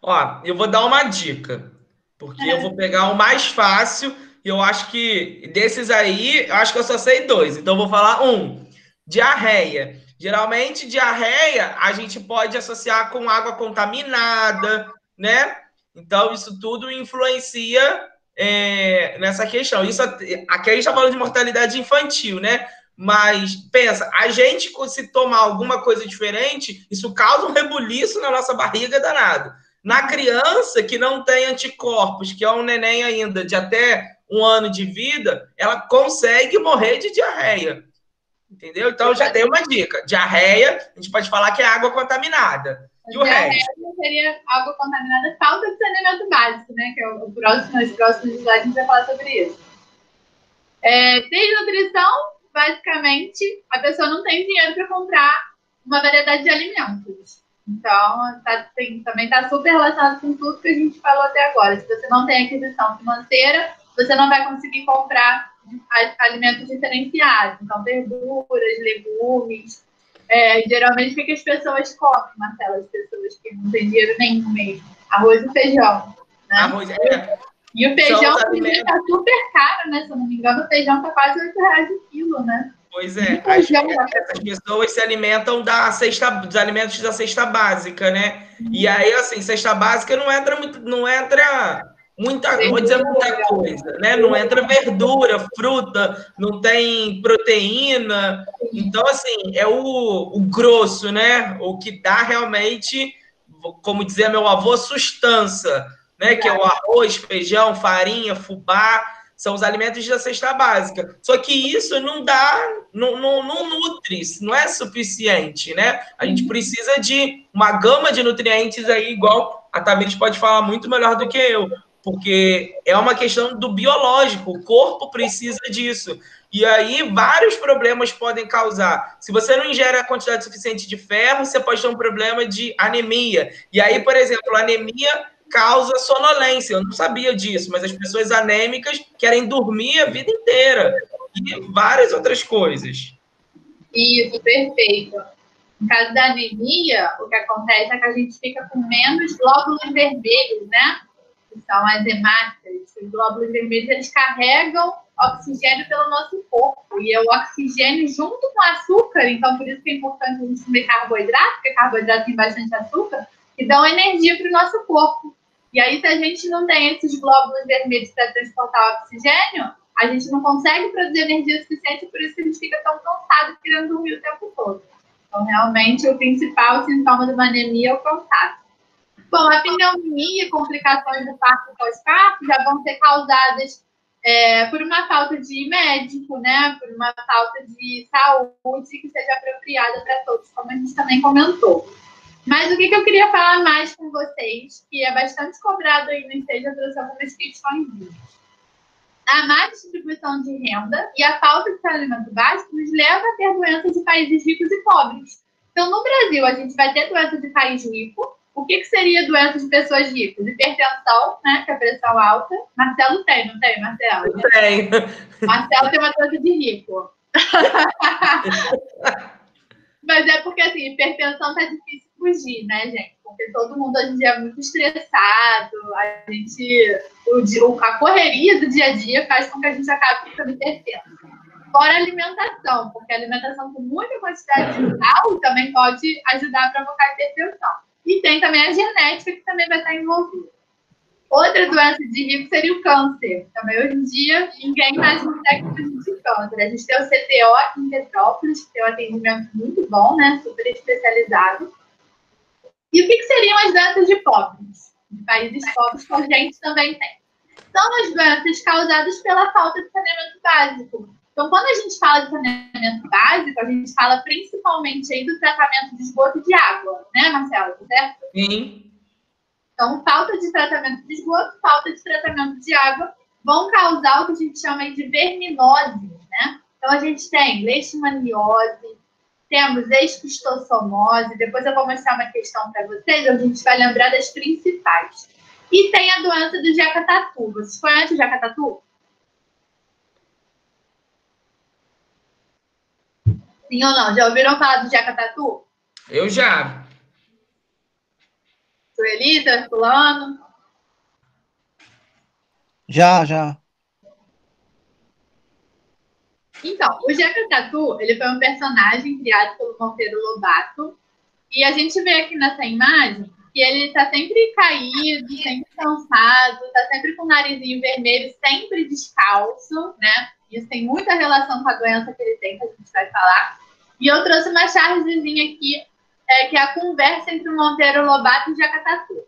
Ó, eu vou dar uma dica, porque eu vou pegar o mais fácil e eu acho que desses aí, eu acho que eu só sei 2. Então eu vou falar um. Diarreia. Geralmente, diarreia a gente pode associar com água contaminada, né? Então, isso tudo influencia nessa questão. Isso aqui a gente está falando de mortalidade infantil, né? Mas pensa, a gente, se tomar alguma coisa diferente, isso causa um rebuliço na nossa barriga danado. Na criança que não tem anticorpos, que é um neném ainda de até 1 ano de vida, ela consegue morrer de diarreia. Entendeu? Então já tem uma dica. Diarreia, a gente pode falar que é água contaminada. E o resto? Seria água contaminada, falta de saneamento básico, né? Que é os próximos slides a gente vai falar sobre isso. Desnutrição, basicamente, a pessoa não tem dinheiro para comprar uma variedade de alimentos. Então, também está super relacionado com tudo que a gente falou até agora. Se você não tem aquisição financeira, você não vai conseguir comprar alimentos diferenciados. Então, verduras, legumes. Geralmente, o que as pessoas comem, Marcela? As pessoas que não têm dinheiro nenhum mesmo. Arroz e feijão. Né? Arroz, E o feijão está super caro, né? Se eu não me engano, o feijão está quase R$8 o quilo, né? Pois é, essas pessoas se alimentam dos alimentos da cesta básica, né? E aí, assim, cesta básica não entra muita, não vou dizer muita coisa, né? Não entra verdura, fruta, não tem proteína. Então, assim, é o grosso, né? O que dá realmente, como dizia meu avô, sustância, né? Que é o arroz, feijão, farinha, fubá. São os alimentos da cesta básica. Só que isso não nutre, não é suficiente, né? A gente precisa de uma gama de nutrientes aí, igual a Tamires pode falar muito melhor do que eu, porque é uma questão do biológico, o corpo precisa disso. E aí vários problemas podem causar. Se você não ingere a quantidade suficiente de ferro, você pode ter um problema de anemia. E aí, por exemplo, a anemia causa sonolência. Eu não sabia disso, mas as pessoas anêmicas querem dormir a vida inteira. E várias outras coisas. Isso, perfeito. No caso da anemia, o que acontece é que a gente fica com menos glóbulos vermelhos, né? Que são as hemácias. Os glóbulos vermelhos, eles carregam oxigênio pelo nosso corpo. E é o oxigênio junto com o açúcar, então por isso que é importante a gente comer carboidrato, porque carboidrato tem bastante açúcar, que dão energia para o nosso corpo. E aí, se a gente não tem esses glóbulos vermelhos para transportar o oxigênio, a gente não consegue produzir energia suficiente, por isso que a gente fica tão cansado querendo dormir o tempo todo. Então, realmente, o principal sintoma de uma anemia é o cansaço. Bom, a pneumonia e complicações do parto e pós-parto já vão ser causadas por uma falta de médico, né? Por uma falta de saúde que seja apropriada para todos, como a gente também comentou. Mas o que eu queria falar mais com vocês, que é bastante cobrado aí no Esteja, eu trouxe algumas questões. A má distribuição de renda e a falta de saneamento básico nos leva a ter doenças de países ricos e pobres. Então, no Brasil, a gente vai ter doença de país rico. O que seria doença de pessoas ricas? Hipertensão, né? Que é a pressão alta. Marcelo tem, não tem, Marcelo? Tem. Marcelo tem uma doença de rico. Mas é porque, assim, hipertensão tá difícil fugir, né, gente? Porque todo mundo hoje em dia é muito estressado, a correria do dia a dia faz com que a gente acabe ficando hipertenso. Fora a alimentação, porque a alimentação com muita quantidade de sal também pode ajudar a provocar hipertensão. E tem também a genética, que também vai estar envolvida. Outra doença de rico seria o câncer. Também hoje em dia, ninguém mais consegue fugir de câncer. A gente tem o CTO aqui em Petrópolis, que tem um atendimento muito bom, né? Super especializado. E o que seriam as doenças de pobres? De países pobres que a gente também tem. São as doenças causadas pela falta de saneamento básico. Então, quando a gente fala de saneamento básico, a gente fala principalmente aí do tratamento de esgoto de água, né? é, Marcelo? Certo? Sim. Então, falta de tratamento de esgoto, falta de tratamento de água vão causar o que a gente chama de verminose, né? Então, a gente tem leishmaniose, temos esquistossomose, depois eu vou mostrar uma questão para vocês, a gente vai lembrar das principais. E tem a doença do Jeca-Tatu. Vocês conhecem o Jeca-Tatu? Sim ou não? Já ouviram falar do Jeca-Tatu? Eu já. Sueli, seu Herculano? Já. Então, o Jeca-Tatu, ele foi um personagem criado pelo Monteiro Lobato. E a gente vê aqui nessa imagem que ele tá sempre caído, sempre cansado, tá sempre com o narizinho vermelho, sempre descalço, né? Isso tem muita relação com a doença que ele tem, que a gente vai falar. E eu trouxe uma chargezinha aqui, que é a conversa entre o Monteiro Lobato e o Jeca-Tatu.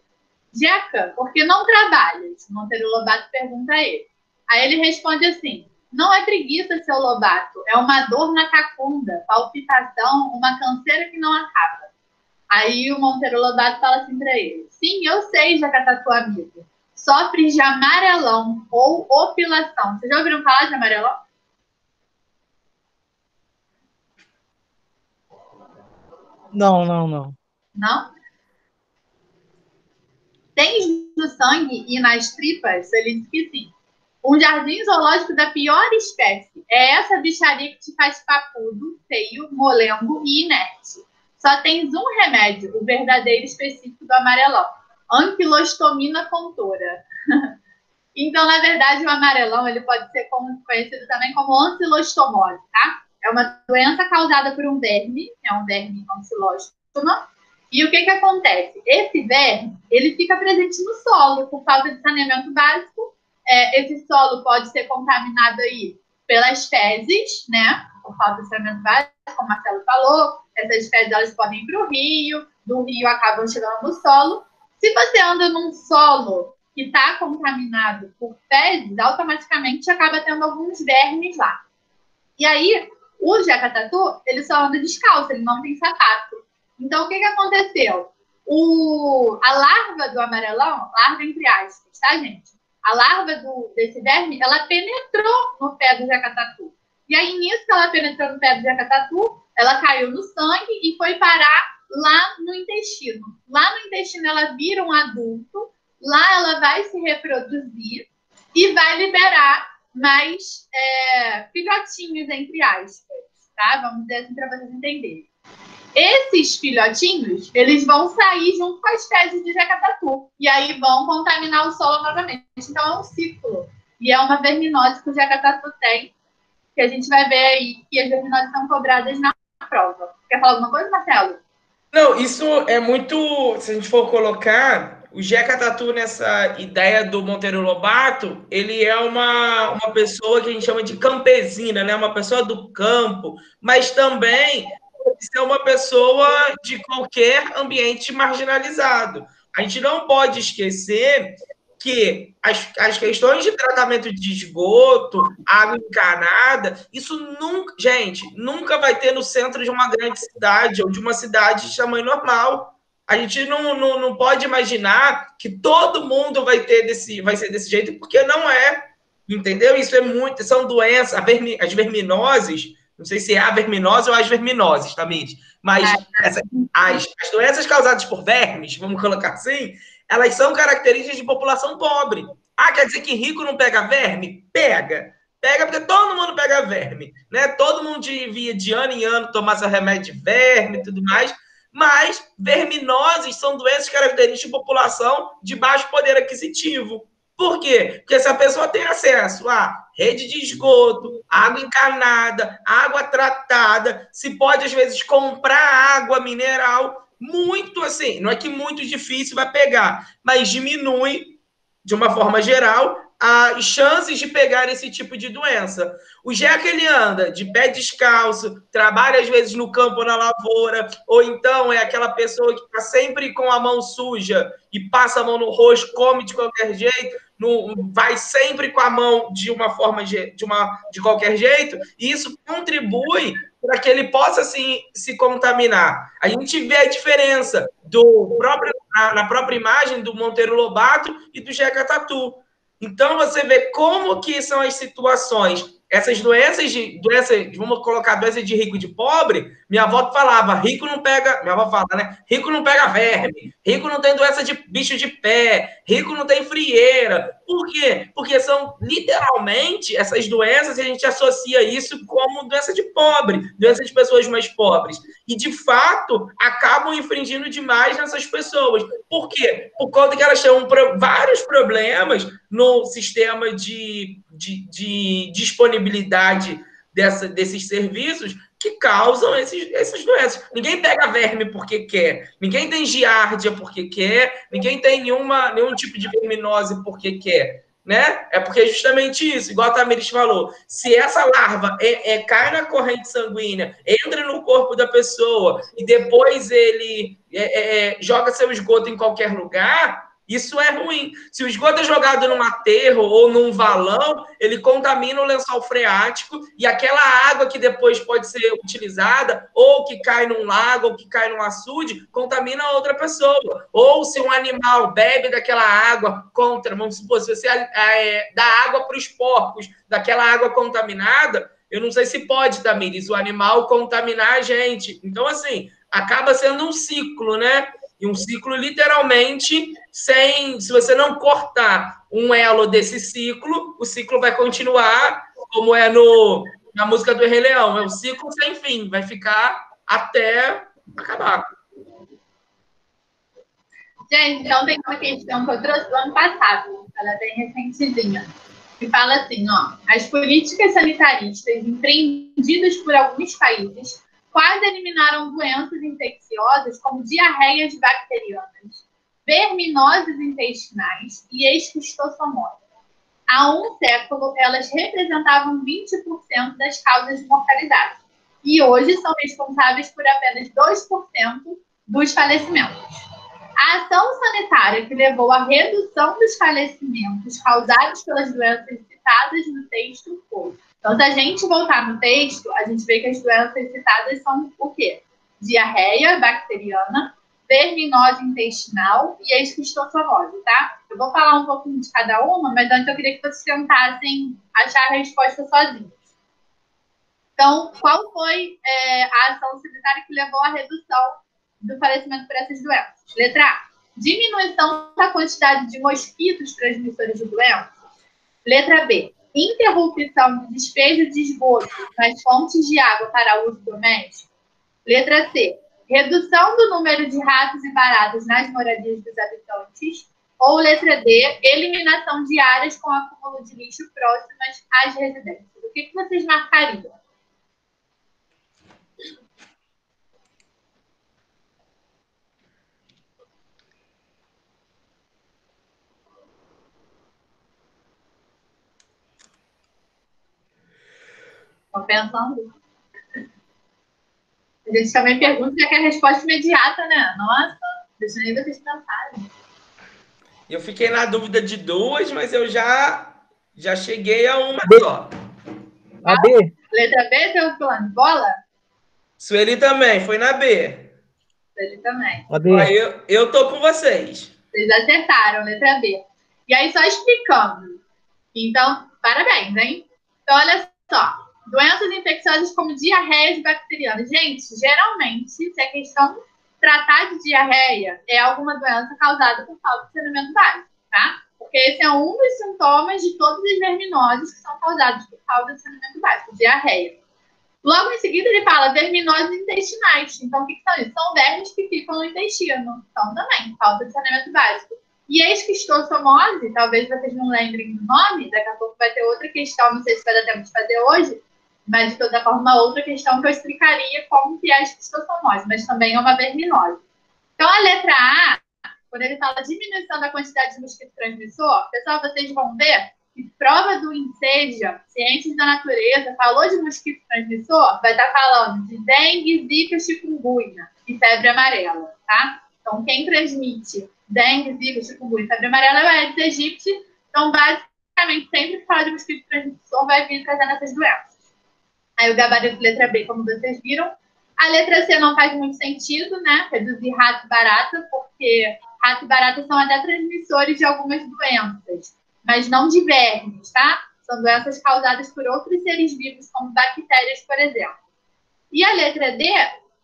Jeca, por que não trabalhas? O Monteiro Lobato pergunta a ele. Aí ele responde assim: não é preguiça, seu Lobato, é uma dor na cacunda, palpitação, uma canseira que não acaba. Aí o Monteiro Lobato fala assim para ele: sim, eu sei, Jeca-Tatu amigo. Sofres de amarelão ou opilação. Vocês já ouviram falar de amarelão? Não. Não? Tem no sangue e nas tripas? Ele diz que sim. Um jardim zoológico da pior espécie. É essa bicharia que te faz papudo, feio, molengo e inerte. Só tens um remédio, o verdadeiro específico do amarelão. Anquilostomina contora. Então, na verdade, o amarelão ele pode ser conhecido também como ancilostomose, tá? É uma doença causada por um verme, que é um verme ancilóstoma. E o que acontece? Esse verme, ele fica presente no solo por falta de saneamento básico. Esse solo pode ser contaminado aí pelas fezes, né? Por falta de saneamento básico, como o Marcelo falou. Essas fezes, elas podem ir para o rio, do rio acabam chegando no solo. Se você anda num solo que está contaminado por fezes, automaticamente acaba tendo alguns vermes lá. E aí, o Jeca-Tatu, ele só anda descalço, ele não tem sapato. Então, o que aconteceu? A larva do amarelão, larva entre aspas, tá, gente? A larva desse verme, ela penetrou no pé do Jeca-Tatu. E aí, nisso que ela penetrou no pé do Jeca-Tatu, ela caiu no sangue e foi parar lá no intestino. Lá no intestino, ela vira um adulto. Lá ela vai se reproduzir e vai liberar mais filhotinhos, entre aspas, tá? Vamos dizer assim para vocês entenderem. Esses filhotinhos, eles vão sair junto com as fezes de Jeca-Tatu e aí vão contaminar o solo novamente. Então é um ciclo. E é uma verminose que o Jeca-Tatu tem, que a gente vai ver aí que as verminoses são cobradas na prova. Quer falar alguma coisa, Marcelo? Não, isso é muito... Se a gente for colocar... O Jeca-Tatu, nessa ideia do Monteiro Lobato, ele é uma pessoa que a gente chama de campesina, né? Uma pessoa do campo, mas também é uma pessoa de qualquer ambiente marginalizado. A gente não pode esquecer que as questões de tratamento de esgoto, água encanada, isso nunca, gente, nunca vai ter no centro de uma grande cidade ou de uma cidade de tamanho normal. A gente não pode imaginar que todo mundo vai ser desse jeito, porque não é, entendeu? Isso é muito, são doenças, as verminoses, não sei se é a verminose ou as verminoses, tá, Mitch? Mas as doenças causadas por vermes, vamos colocar assim, elas são características de população pobre. Ah, quer dizer que rico não pega verme? Pega. Pega porque todo mundo pega verme, né? Todo mundo devia de ano em ano tomar seu remédio de verme e tudo mais. Mas verminoses são doenças características de população de baixo poder aquisitivo. Por quê? Porque se a pessoa tem acesso a rede de esgoto, água encanada, água tratada, se pode, às vezes, comprar água mineral, muito assim, não é que muito difícil vai pegar, mas diminui, de uma forma geral, as chances de pegar esse tipo de doença. O Jeca, ele anda de pé descalço, trabalha às vezes no campo ou na lavoura, ou então é aquela pessoa que está sempre com a mão suja e passa a mão no rosto, come de qualquer jeito, vai sempre com a mão de uma forma de qualquer jeito, e isso contribui para que ele possa assim, se contaminar. A gente vê a diferença na própria imagem do Monteiro Lobato e do Jeca Tatu. Então, você vê como que são as situações. Essas doenças, vamos colocar doença de rico e de pobre, minha avó falava, rico não pega, minha avó fala, né? Rico não pega verme, rico não tem doença de bicho de pé, rico não tem frieira. Por quê? Porque são literalmente essas doenças e a gente associa isso como doença de pobre, doença de pessoas mais pobres. E, de fato, acabam infringindo demais nessas pessoas. Por quê? Por conta que elas têm vários problemas no sistema de disponibilidade desses serviços que causam essas doenças. Ninguém pega verme porque quer, ninguém tem giardia porque quer, ninguém tem nenhum tipo de verminose porque quer, né? É porque é justamente isso, igual a Tamiris falou, se essa larva cai na corrente sanguínea, entra no corpo da pessoa e depois ele joga seu esgoto em qualquer lugar, isso é ruim. Se o esgoto é jogado num aterro ou num valão, ele contamina o lençol freático e aquela água que depois pode ser utilizada, ou que cai num lago, ou que cai num açude, contamina outra pessoa. Ou se um animal bebe daquela água vamos supor, se você dá água para os porcos, daquela água contaminada, eu não sei se pode, Tamires, o animal contaminar a gente. Então, assim, acaba sendo um ciclo, né? E um ciclo, literalmente, se você não cortar um elo desse ciclo, o ciclo vai continuar, como é na música do Rei Leão. É um ciclo sem fim, vai ficar até acabar. Gente, então tem uma questão que eu trouxe do ano passado, ela é bem recentezinha, que fala assim, ó, as políticas sanitaristas empreendidas por alguns países quase eliminaram doenças infecciosas como diarreias bacterianas, verminoses intestinais e esquistossomose. Há um século, elas representavam 20% das causas de mortalidade e hoje são responsáveis por apenas 2% dos falecimentos. A ação sanitária que levou à redução dos falecimentos causados pelas doenças citadas no texto foi. Então, se a gente voltar no texto, a gente vê que as doenças citadas são o quê? Diarreia bacteriana, verminose intestinal e esquistossomose, tá? Eu vou falar um pouquinho de cada uma, mas antes eu queria que vocês tentassem achar a resposta sozinhos. Então, qual foi a ação sanitária que levou à redução do falecimento por essas doenças? Letra A, diminuição da quantidade de mosquitos transmissores de doenças. Letra B, interrupção do despejo de esgoto nas fontes de água para uso doméstico. Letra C, redução do número de ratos e baratas nas moradias dos habitantes. Ou letra D, eliminação de áreas com acúmulo de lixo próximas às residências. O que vocês marcariam? Estão pensando? A gente também pergunta se é a resposta imediata, né? Nossa, deixa nem vocês pensarem. Eu fiquei na dúvida de duas, mas eu já cheguei a uma só. A B. Letra B, seu plano? Bola? Sueli também, foi na B. Sueli também. A B. Eu tô com vocês. Vocês acertaram, letra B. E aí, só explicando. Então, parabéns, hein? Então, olha só. Doenças infecciosas como diarreias bacterianas. Gente, geralmente, se a questão tratar de diarreia é alguma doença causada por falta de saneamento básico, tá? Porque esse é um dos sintomas de todas as verminoses que são causadas por falta de saneamento básico, diarreia. Logo em seguida, ele fala verminoses intestinais. Então, o que são isso? São vermes que ficam no intestino. Então, também, falta de saneamento básico. E a esquistossomose, talvez vocês não lembrem do nome, daqui a pouco vai ter outra questão, não sei se vai dar tempo de fazer hoje, mas de toda forma, uma outra questão que eu explicaria como que é a esquistossomose, mas também é uma verminose. Então, a letra A, quando ele fala diminuição da quantidade de mosquito transmissor, pessoal, vocês vão ver que prova do INSEJA, Ciências da Natureza, falou de mosquito transmissor, vai estar falando de dengue, zika, chikungunya e febre amarela, tá? Então, quem transmite dengue, zika, chikungunya e febre amarela é o Aedes aegypti. Então, basicamente, sempre que fala de mosquito transmissor, vai vir trazendo essas doenças. Aí o gabarito letra B, como vocês viram. A letra C não faz muito sentido, né? Reduzir rato e barata, porque rato e barata são até transmissores de algumas doenças, mas não de vermes, tá? São doenças causadas por outros seres vivos, como bactérias, por exemplo. E a letra D,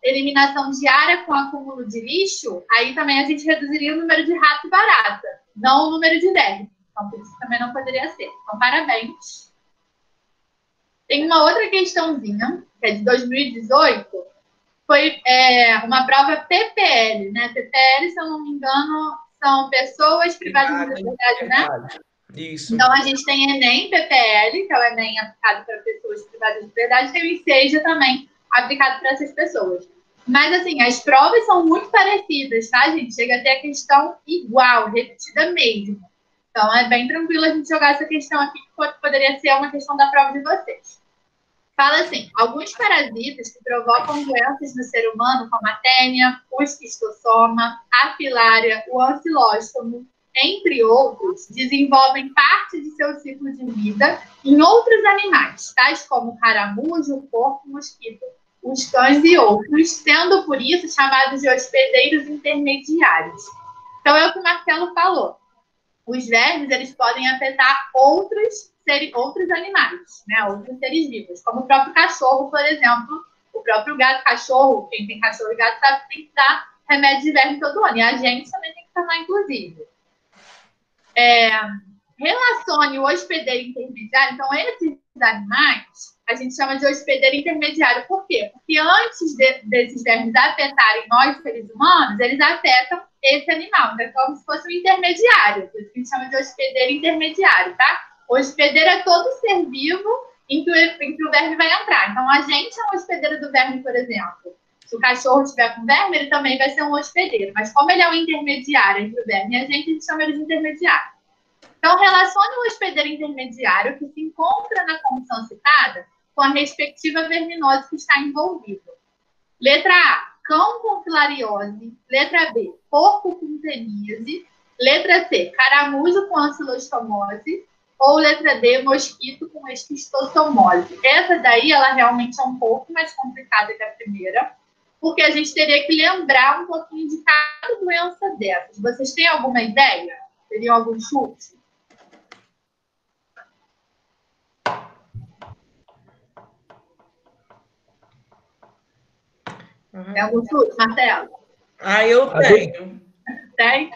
eliminação diária com acúmulo de lixo, aí também a gente reduziria o número de rato e barata, não o número de vermes. Então, por isso também não poderia ser. Então, parabéns. Tem uma outra questãozinha, que é de 2018, foi uma prova PPL, né? PPL, se eu não me engano, são pessoas privadas de liberdade, né? Isso. Então, a gente tem Enem PPL, que é o Enem aplicado para pessoas privadas de liberdade, tem o Enseja também, aplicado para essas pessoas. Mas, assim, as provas são muito parecidas, tá, gente? Chega a ter a questão igual, repetida mesmo. Então, é bem tranquilo a gente jogar essa questão aqui, que poderia ser uma questão da prova de vocês. Fala assim, alguns parasitas que provocam doenças no ser humano, como a ténia, o esquistossoma, a filária, o ancilóstomo, entre outros, desenvolvem parte de seu ciclo de vida em outros animais, tais como o caramujo, o porco, o mosquito, os cães e outros, sendo por isso chamados de hospedeiros intermediários. Então, é o que o Marcelo falou. Os vermes, eles podem afetar outros animais, né? Outros seres vivos, como o próprio cachorro, por exemplo. O próprio gato, cachorro, quem tem cachorro e gato sabe que tem que dar remédio de verme todo ano. E a gente também tem que tomar, inclusive. Relacione o hospedeiro intermediário. Então, esses animais, a gente chama de hospedeiro intermediário. Por quê? Porque antes desses vermes afetarem nós, seres humanos, eles afetam esse animal. Então, é como se fosse um intermediário. Por isso que a gente chama de hospedeiro intermediário, tá? O hospedeiro é todo ser vivo em que o verme vai entrar. Então, a gente é um hospedeiro do verme, por exemplo. Se o cachorro estiver com verme, ele também vai ser um hospedeiro. Mas como ele é um intermediário entre o verme e a gente chama ele de intermediário. Então, relacione o hospedeiro intermediário que se encontra na condição citada com a respectiva verminose que está envolvido. Letra A, cão com filariose. Letra B, porco com teníase. Letra C, caramujo com ancilostomose. Ou letra D, mosquito com esquistossomose. Essa daí, ela realmente é um pouco mais complicada que a primeira, porque a gente teria que lembrar um pouquinho de cada doença dessas. Vocês têm alguma ideia? Teriam algum chute? Tem algum chute, Marcelo? Eu tenho. Tem?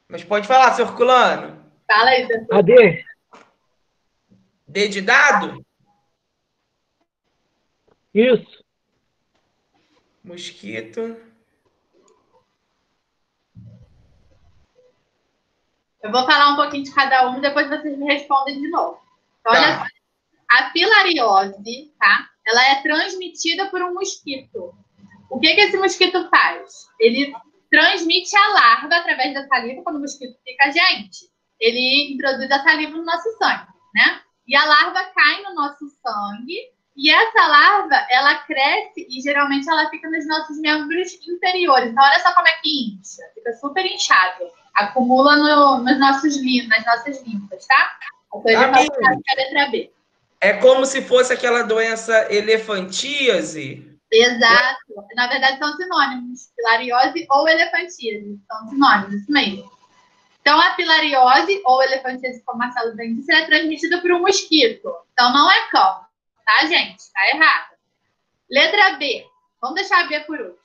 Mas pode falar, seu Herculano. Fala aí, seu Herculano. Cadê? D de dado? Isso. Mosquito. Eu vou falar um pouquinho de cada um, depois vocês me respondem de novo. Então, olha só. A filariose, tá? Ela é transmitida por um mosquito. O que esse mosquito faz? Ele transmite a larva através da saliva, quando o mosquito pica a gente. Ele introduz a saliva no nosso sangue, né? E a larva cai no nosso sangue, e essa larva, ela cresce e geralmente ela fica nos nossos membros inferiores. Então, olha só como é que incha. Fica super inchado. Acumula nas nossas linfas, tá? Então, ele vai ficar a letra B. É como se fosse aquela doença elefantíase. Exato. Na verdade, são sinônimos. Filariose ou elefantíase. São sinônimos, isso mesmo. Então, a filariose ou elefantíase, como o Marcelo bem disse, é transmitida por um mosquito. Então, não é cão. Tá, gente? Tá errado. Letra B. Vamos deixar a B por último.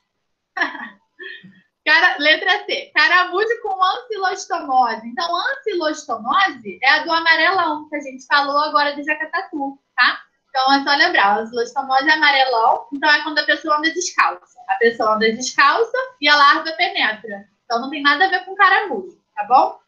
Letra C. Caramujo com ancilostomose. Então, ancilostomose é a do amarelão, que a gente falou agora de jacatatu, tá? Então, é só lembrar. A ancilostomose é amarelão, então é quando a pessoa anda descalça. A pessoa anda descalça e a larva penetra. Então, não tem nada a ver com caramujo, tá bom?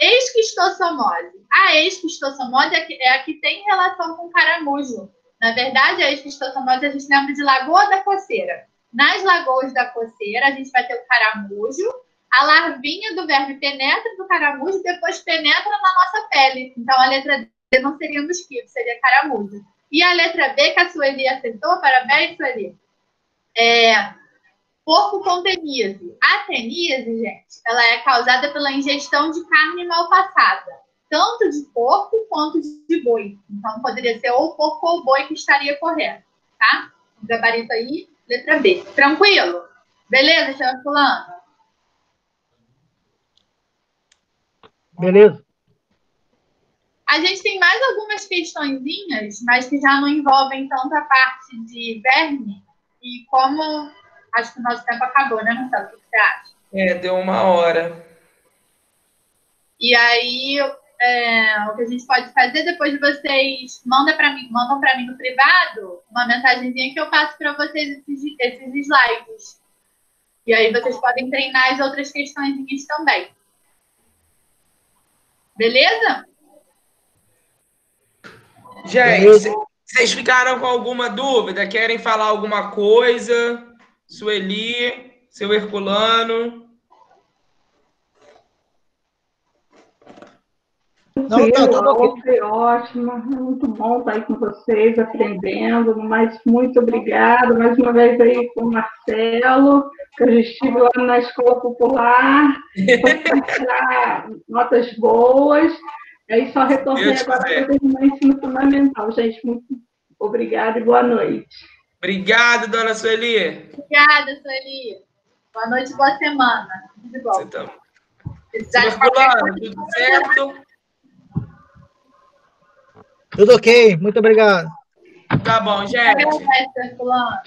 Esquistossomose. A esquistossomose é a que tem relação com caramujo. Na verdade, a esquistossomose a gente lembra de Lagoa da Coceira. Nas lagoas da coceira, a gente vai ter o caramujo, a larvinha do verme penetra no caramujo e depois penetra na nossa pele. Então, a letra D não seria mosquito, seria caramujo. E a letra B, que a Sueli acertou, parabéns, Sueli. Porco com teníase. A teníase, gente, ela é causada pela ingestão de carne mal passada. tanto de porco quanto de boi. Então, poderia ser ou porco ou boi que estaria correto, tá? O gabarito aí, letra B. Tranquilo? Beleza, senhor fulano? Beleza. A gente tem mais algumas questõezinhas, mas que já não envolvem tanta parte de verme. E como acho que o nosso tempo acabou, né, Marcelo? O que você acha? Deu 1 hora. E aí, o que a gente pode fazer, depois vocês mandam para mim no privado uma mensagenzinha que eu passo para vocês esses slides. E aí vocês podem treinar as outras questõezinhas também. Beleza? Gente, vocês ficaram com alguma dúvida? Querem falar alguma coisa? Sueli, seu Herculano? Não, tá tudo ok. Foi ótimo, é muito bom estar aí com vocês, aprendendo, mas muito obrigada, mais uma vez aí com o Marcelo, que eu já estive lá na Escola Popular, para tirar notas boas, aí só retornei agora para terminar o ensino fundamental. Gente, muito obrigada e boa noite. Obrigado, dona Sueli. Obrigada, Sueli. Boa noite e boa semana. Tudo bom. Você tá... Herculano, tudo certo? Tudo ok, muito obrigado. Tá bom, gente. Herculano.